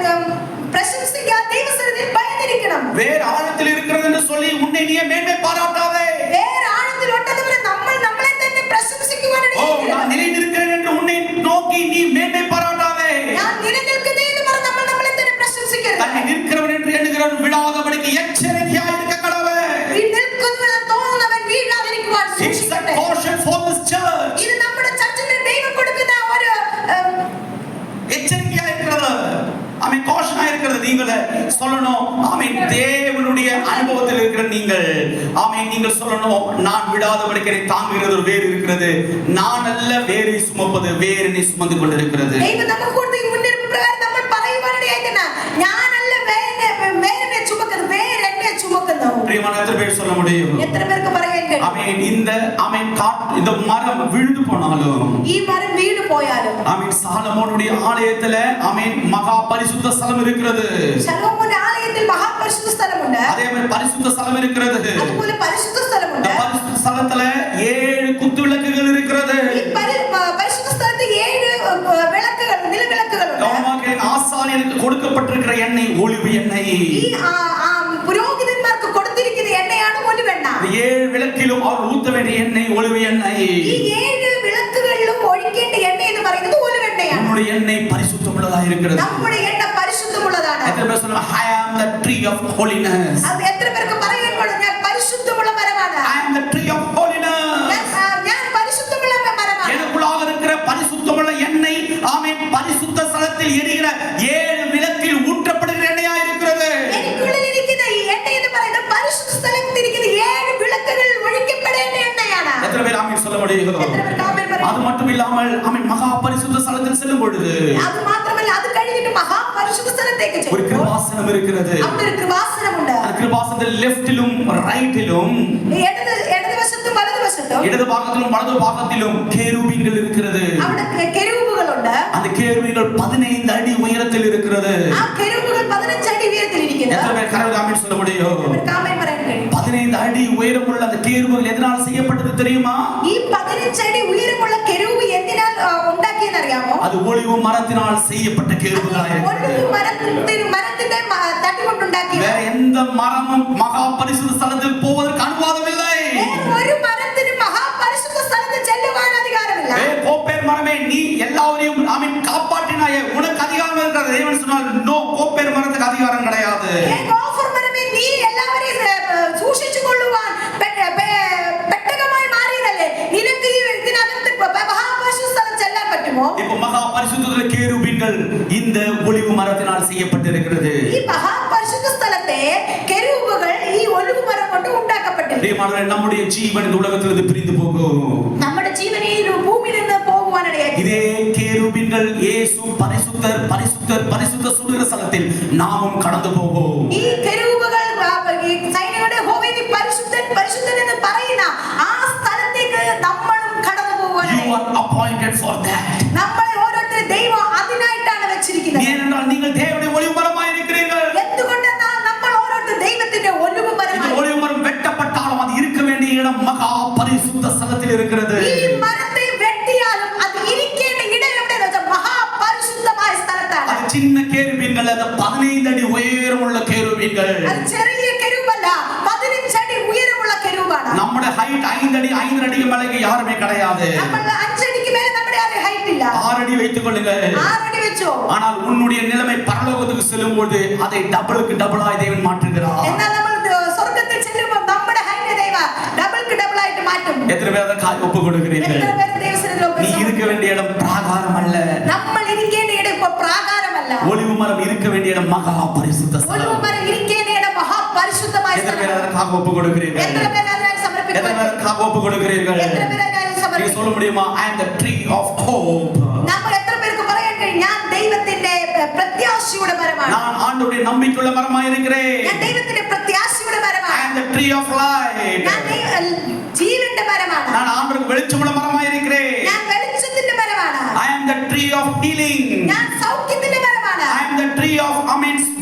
പ്രശംസിക്കാതെ ദൈവസന്നിധിയിൽ ഭയന്നിരിക്കണം. வேறு ஆழத்தில் இருக்கிறது என்று சொல்லி உன்னை நீ மேன்மை பாராட்டாதே. വേറെ ആഴത്തിൽ ഒട്ടതുവരെ നമ്മൾ നമ്മളെ തന്നെ പ്രശംസിക്കുവാനാണ്. நான் நிலை நிற்கிறேன் என்று உன்னை நோக்கி நீ மேன்மை பாராட்டாதே. ഞാൻ നിലനിൽക്കുന്നേ എന്ന് പറഞ്ഞ് നമ്മൾ നമ്മളെ തന്നെ പ്രശംസിക്കരുത്. தன்னை நிற்கிறவன் என்று எண்ணுகிறவன் விழாதபடிக்கு எச்சரிக்கையாக இருக்க கடவன். ഈ നിൽക്കുന്നുവെന്ന് തോന്നുന്നവൻ വീഴാതിരിക്കുവാൻ It's a സൂക്ഷിക്കട്ടെ. caution for this church. ഇത് നമ്മുടെ ചർച്ചിൽ ദൈവം കൊടുക്കുന്ന ഒരു எச்சரிக்கையா இருக்கிறது. ஆமென். காஷனா இருக்கிறது. நீங்கள் சொல்லணும், ஆமென், தேவனுடைய அனுபவத்தில் இருக்கிற நீங்கள், ஆமென், நீங்கள் சொல்லணும், நான் விடாதபடிக்கு என்னை தாங்குகிறது ஒரு வேர் இருக்கிறது, நான் அல்ல வேரை சுமப்பது, வேர் என்னை சுமந்து கொண்டிருக்கிறது. ദൈവം നമുക്ക് കൊടുത്ത ഈ മുന്നറിയിപ്പ് പ്രകാരം നമ്മൾ പറയുവാനിടയായിട്ടാണ്, ഞാനല്ല വേരെന്നെ ചുമക്കുന്നത്, വേരെന്നെ ചുമക്കുന്നു. பிரியமான எத்தனை பேர் சொல்ல முடியும்? എത്ര പേർക്ക് പറയാൻ കഴിയും? ஆமென். இந்த மரம் விழுந்து போனாலும், ഈ മരം വീണ് പോയാലും, ஆமென், சாலமோனுடைய ஆலயத்துல, ஆமென், மகா பரிசுத்த ஸ்தலம் இருக்கிறது. ശലോമോന്റെ ആലയത്തിൽ മഹാപരിശുദ്ധ സ്ഥലമുണ്ട്. அதே மாதிரி பரிசுத்த ஸ்தலம் இருக்கிறது. അതുപോലെ പരിശുദ്ധ സ്ഥലമുണ്ട്. பரிசுத்த ஸ்தலத்துல 7 குத்து விளக்குகள் இருக்கிறது. ഈ പരിശുദ്ധ സ്ഥലത്ത് 7 വിളക്കുകൾ, നിലവിളക്കുകളുണ്ട്. கவனமாக, ஆசாரியனுக்கு கொடுக்கப்பட்டிருக்கிற எண்ணெய் ஒலிவு எண்ணெய். ഈ പുരോഹിതന്മാർക്ക് കൊടുത്തിരിക്കുന്ന എണ്ണയാണ് ഒലിവെണ്ണ. 7 വിളക്കിലും അവർ ஊத்த வேண்டிய எண்ணெய் ஒலிவு எண்ணெய். ഈ 7 വിളക്കുകളിലും ഒഴിക്കേണ്ട എണ്ണ എന്ന് പറയുന്നത് ഒലിവെണ്ണയാണ്. நம்முடைய எண்ணெய் பரிசுத்தமுள்ளதாக இருக்கிறது. നമ്മുടെ എണ്ണ പരിശുദ്ധമുള്ളതാണ്. எத்தனை பேர் சொல்லுங்க, I am the tree of holiness. അത് എത്ര പേർക്ക് പറയാൻ കഴിയും? ഞാൻ പരിശുദ്ധമുള്ള മരമാണ്. I am the tree of holiness. ഞാൻ പരിശുദ്ധമുള്ള മരമാണ്. எனக்குள்ளாக இருக்கிற பரிசுத்தமுள்ள எண்ணெய், ஆமென், பரிசுத்த ஸ்தலத்தில் எரிகிற 7 விளக்கில் ஊற்றப்படுகிற எண்ணெயா இருக்கிறது. എനിക്കുള്ളിൽ ഇരിക്കുന്ന ഈ എണ്ണ എന്ന് പറയുന്നത് പരിശുദ്ധ സ്ഥലത്തിൽ ഇരിക്കുന്ന 7 വിളക്കുകളിൽ ഒഴിക്കപ്പെടേണ്ട എണ്ണയാണ്. எத்தனை பேர் ஆமென் சொல்ல முடியும்? എത്ര പേർക്ക് ആമേൻ പറയാം? அது மட்டும் இல்லாமல், ஆமென், மகா பரிசுத்த ஸ்தலத்தில் செல்லும் பொழுது അത് മാത്രമല്ല, അത് കഴിഞ്ഞിട്ട് മഹാപരിശുദ്ധ സ്ഥലത്തേക്ക് ஒரு ചെല്ലുമ്പോൾ கிருபாசனம் இருக்கிறது. അവിടെ ഒരു കൃപാസനമുണ്ട്. அந்த கிருபாசனத்தில் லெஃப்ட்டிலும் ரைட்டிலும் ഇടതുവശത്തും വലതുവശത്തും വശത്തും இடது பாகத்திலும் வலது பாகத்திலும் கேருபீன்கள் இருக்கிறது. അവിടെ കെരൂബുകളുണ്ട്. அந்த கேருபீன்கள் 15 அடி உயரத்தில் இருக்கிறது. ആ കെരൂബുകൾ 15 അടി ഉയരത്തിൽ ഇരിക്കുന്നു. எத்தனை பேர் கரவ ஆமென் சொல்ல முடியும்? ആമേൻ പറയാൻ കഴിയും. 15 அடி உயரமுள்ள அந்த கேருபுகள் எதனால் செய்யப்பட்டது தெரியுமா? ഈ 15 അടി ഉയരമുള്ള കെരൂബ് എന്തിനാൽ ഉണ്ടാക്കിയെന്ന് അറിയാമോ? அது ഒലിവ് மரத்தினால் செய்யப்பட்ட கேருபுகளாயிருக்கிறது. ഒലിവ് മരത്തിന്റെ തടി കൊണ്ടുണ്ടാക്കിയ. வேற எந்த மரமும் மகா பரிசுத்த ஸ்தலத்தில் போவதற்கு அனுவாதமில்லை. ഒരു മരത്തിനും മഹാപരിശുദ്ധ സ്ഥലത്ത് ചെല്ലുവാൻ അധികാരമില്ല. கோப்பேர் மரமே நீ எல்லாரையும் ஆமென் காப்பாற்றினாயே உனக்கு அதிகாரம் இருக்கிறது. தேவன் சொன்னால் நோ, கோப்பேர் மரத்துக்கு அதிகாரம் கிடையாது. ഗോഫർ മരമേ നീ എല്ലാവരെയും സൂക്ഷിച്ചു കൊള്ളുവാൻ പെട്ടകമായി മാറിയതല്ലേ, നിനക്ക് ഇതിനകത്ത് മഹാപരിശുദ്ധ സ്ഥലം ചെല്ലാൻ പറ്റുമോ? இப்போ மகா பரிசுத்தத்துல கேருபீன்கள் இந்த ஒலிவு மரத்தினால் செய்யப்பட்டிருக்கிறது. ഈ മഹാപരിശുദ്ധ സ്ഥലത്തെ കെരൂബുകൾ ഈ ഒലിവ് മരം കൊണ്ട് ഉണ്ടാക്കപ്പെട്ടിരിക്കുന്നു. நம்முடைய ஜீவன் இந்த உலகத்திலிருந்து பிரிந்து போகும். നമ്മുടെ ജീവൻ ഈ ഭൂമിയിൽ നിന്ന് പോകുവാനിടയായി. இதே கேருபீன்கள் இயேசு பரிசுத்தர் பரிசுத்தர் பரிசுத்த சொல்லுகிற ஸ்தலத்தில் நாமும் கடந்து போவோம். ഈ കെരൂബുകൾ സൈന്യങ്ങളുടെ യഹോവേ നീ പരിശുദ്ധൻ പരിശുദ്ധൻ എന്ന് പറയുന്ന ആ സ്ഥലത്തേക്ക് നമ്മളും കടന്നു പോകുവാനായി. You are appointed for that. നമ്മളെ ഓരോരുത്തരെ ദൈവം അതിനായിട്ടാണ് വെച്ചിരിക്കുന്നത്. ஏனென்றால் நீங்கள் தேவனுடைய ஒலிவு மரமாய் இருக்கிறீர்கள். എന്തുകൊണ്ടെന്നാൽ നമ്മൾ ഓരോരുത്തർ ദൈവത്തിന്റെ ഒലിവ് മരമാണ്. ஒலிவு மரம் வெட்டப்பட்டாலும் அது இருக்க வேண்டிய இடம் மகா பரிசுத்த ஸ்தலத்தில் இருக்கிறது. ഈ മരത്തെ വെട്ടിയാലും അത് ഇരിക്കേണ്ട ഇടം എവിടെയെന്ന് വെച്ചാൽ മഹാപരിശുദ്ധമായ സ്ഥലത്താണ്. அது சின்ன கேருபீன்கள், அது 15 அடி உயரமுள்ள கேருபீன்கள். അത് ചെറിയ കെരൂബല്ല, 15 അടി ഉയരമുള്ള കെരൂബാണ്. നമ്മുടെ ഹൈറ്റ് 5 അടി 5 അടിக்கு மேலே யாருமே கிடையாது. നമ്മൾ 5 അടിക്ക് മേലെ നമ്മുടെ ആരും ഹൈറ്റ് ഇല്ല. 6 அடி வைத்துக் கொள்ளுங்கள். 6 அடி വെച്ചോ. ஆனால் உன்னுடைய நிலைமை பரலோகத்துக்கு செல்லும்போது அதை டபுளுக்கு டபுளாய் தேவன் மாற்றுகிறார். എന്നാൽ നമ്മൾ സ്വർഗ്ഗത്തിൽ ചെല്ലുമ്പോൾ നമ്മുടെ ഹൈറ്റ് ദൈവം ഡബിൾക്ക് ഡബിൾ ആയിട്ട് മാറ്റും. எத்தனை பேர் அதற்காக ஒப்பு கொடுக்கிறீர்கள்? എത്ര പേര് ദൈവസന്നിധിയിൽ ഒപ്പ് நீ இருக்க வேண்டிய இடம் பிராகாரம் அல்ல. നമ്മൾ ഇരിക്കേണ്ട ഇടം ഇപ്പോൾ പ്രാകാരമല്ല. ஒலிவு மரம் இருக்க வேண்டிய இடம் மகா பரிசுத்த ഒലിവ് ஸ்தலம். മരം ഇരിക്കേണ്ട ഇടം മഹാപരിശുദ്ധമായ எத்தனை பேர் സ്ഥലം. அதற்காக ஒப்பு கொடுக்கிறீர்கள்? എത്ര പേര് അതിനായി எத்தனை സമർപ്പിക്കും? பேர் அதற்காக ஒப்பு கொடுக்கிறீர்கள்? എത്ര പേര് അതിനായി நீ സമർപ്പിക്കും? சொல்ல முடியுமா? I am the tree of hope. നമ്മൾ എത്ര പേർക്ക് പറയാൻ കഴിയും ഞാൻ ദൈവത്തിന്റെ പ്രത്യാശയുടെ മരമാണ്. நான் ஆண்டவருடைய நம்பிக்கையுள்ள மரமாய் இருக்கிறேன். ഞാൻ ദൈവത്തിന്റെ പ്രത്യാശയുടെ I മരമാണ്. am the tree of light. ഞാൻ ജീവന്റെ മരമാണ്. நான் ஆண்டவருக்கு வெளிச்சமுள்ள மரமாய் இருக்கிறேன். ഞാൻ വെളിച്ചത്തിന്റെ മരമാണ്. I am the tree of healing. ഞാൻ സൗഖ്യത്തിന്റെ മരമാണ്. I am the tree of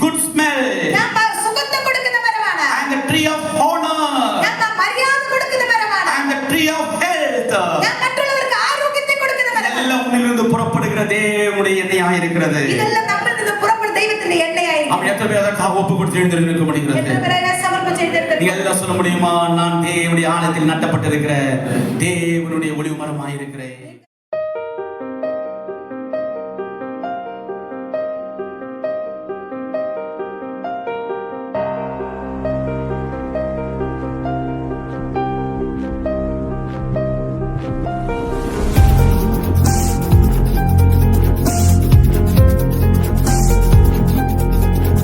good smell. ഞാൻ സുഗന്ധം കൊടുക്കുന്ന മരമാണ്. I am the tree of honor. ഞാൻ മര്യാദ കൊടുക്കുന്ന മരമാണ്. I am the tree of health. ഞാൻ മറ്റുള്ളവർക്ക് ആരോഗ്യത്തെ കൊടുക്കുന്ന മരമാണ്. எல்லாம் உன்னிலிருந்து புறப்படுகிற தேவனுடைய எண்ணெயாய் இருக்கிறது. ഇതെല്ലാം നമ്മിൽ നിന്ന് പുറപ്പെടുന്ന ദൈവത്തിന്റെ എണ്ണയായിരിക്കും. அப்படி எத்தனை பேர் அதற்காக ஒப்பு கொடுத்து எழுந்திருக்க முடிகிறது? എത്ര പേരെ ഞാൻ സമർപ്പിച്ചിട്ടുണ്ട്? நீங்க எல்லாம் சொல்ல முடியுமா? நான் தேவனுடைய ஆலயத்தில் நட்டப்பட்டிருக்கிற தேவனுடைய ஒளிவு மரமாய் இருக்கிறேன்.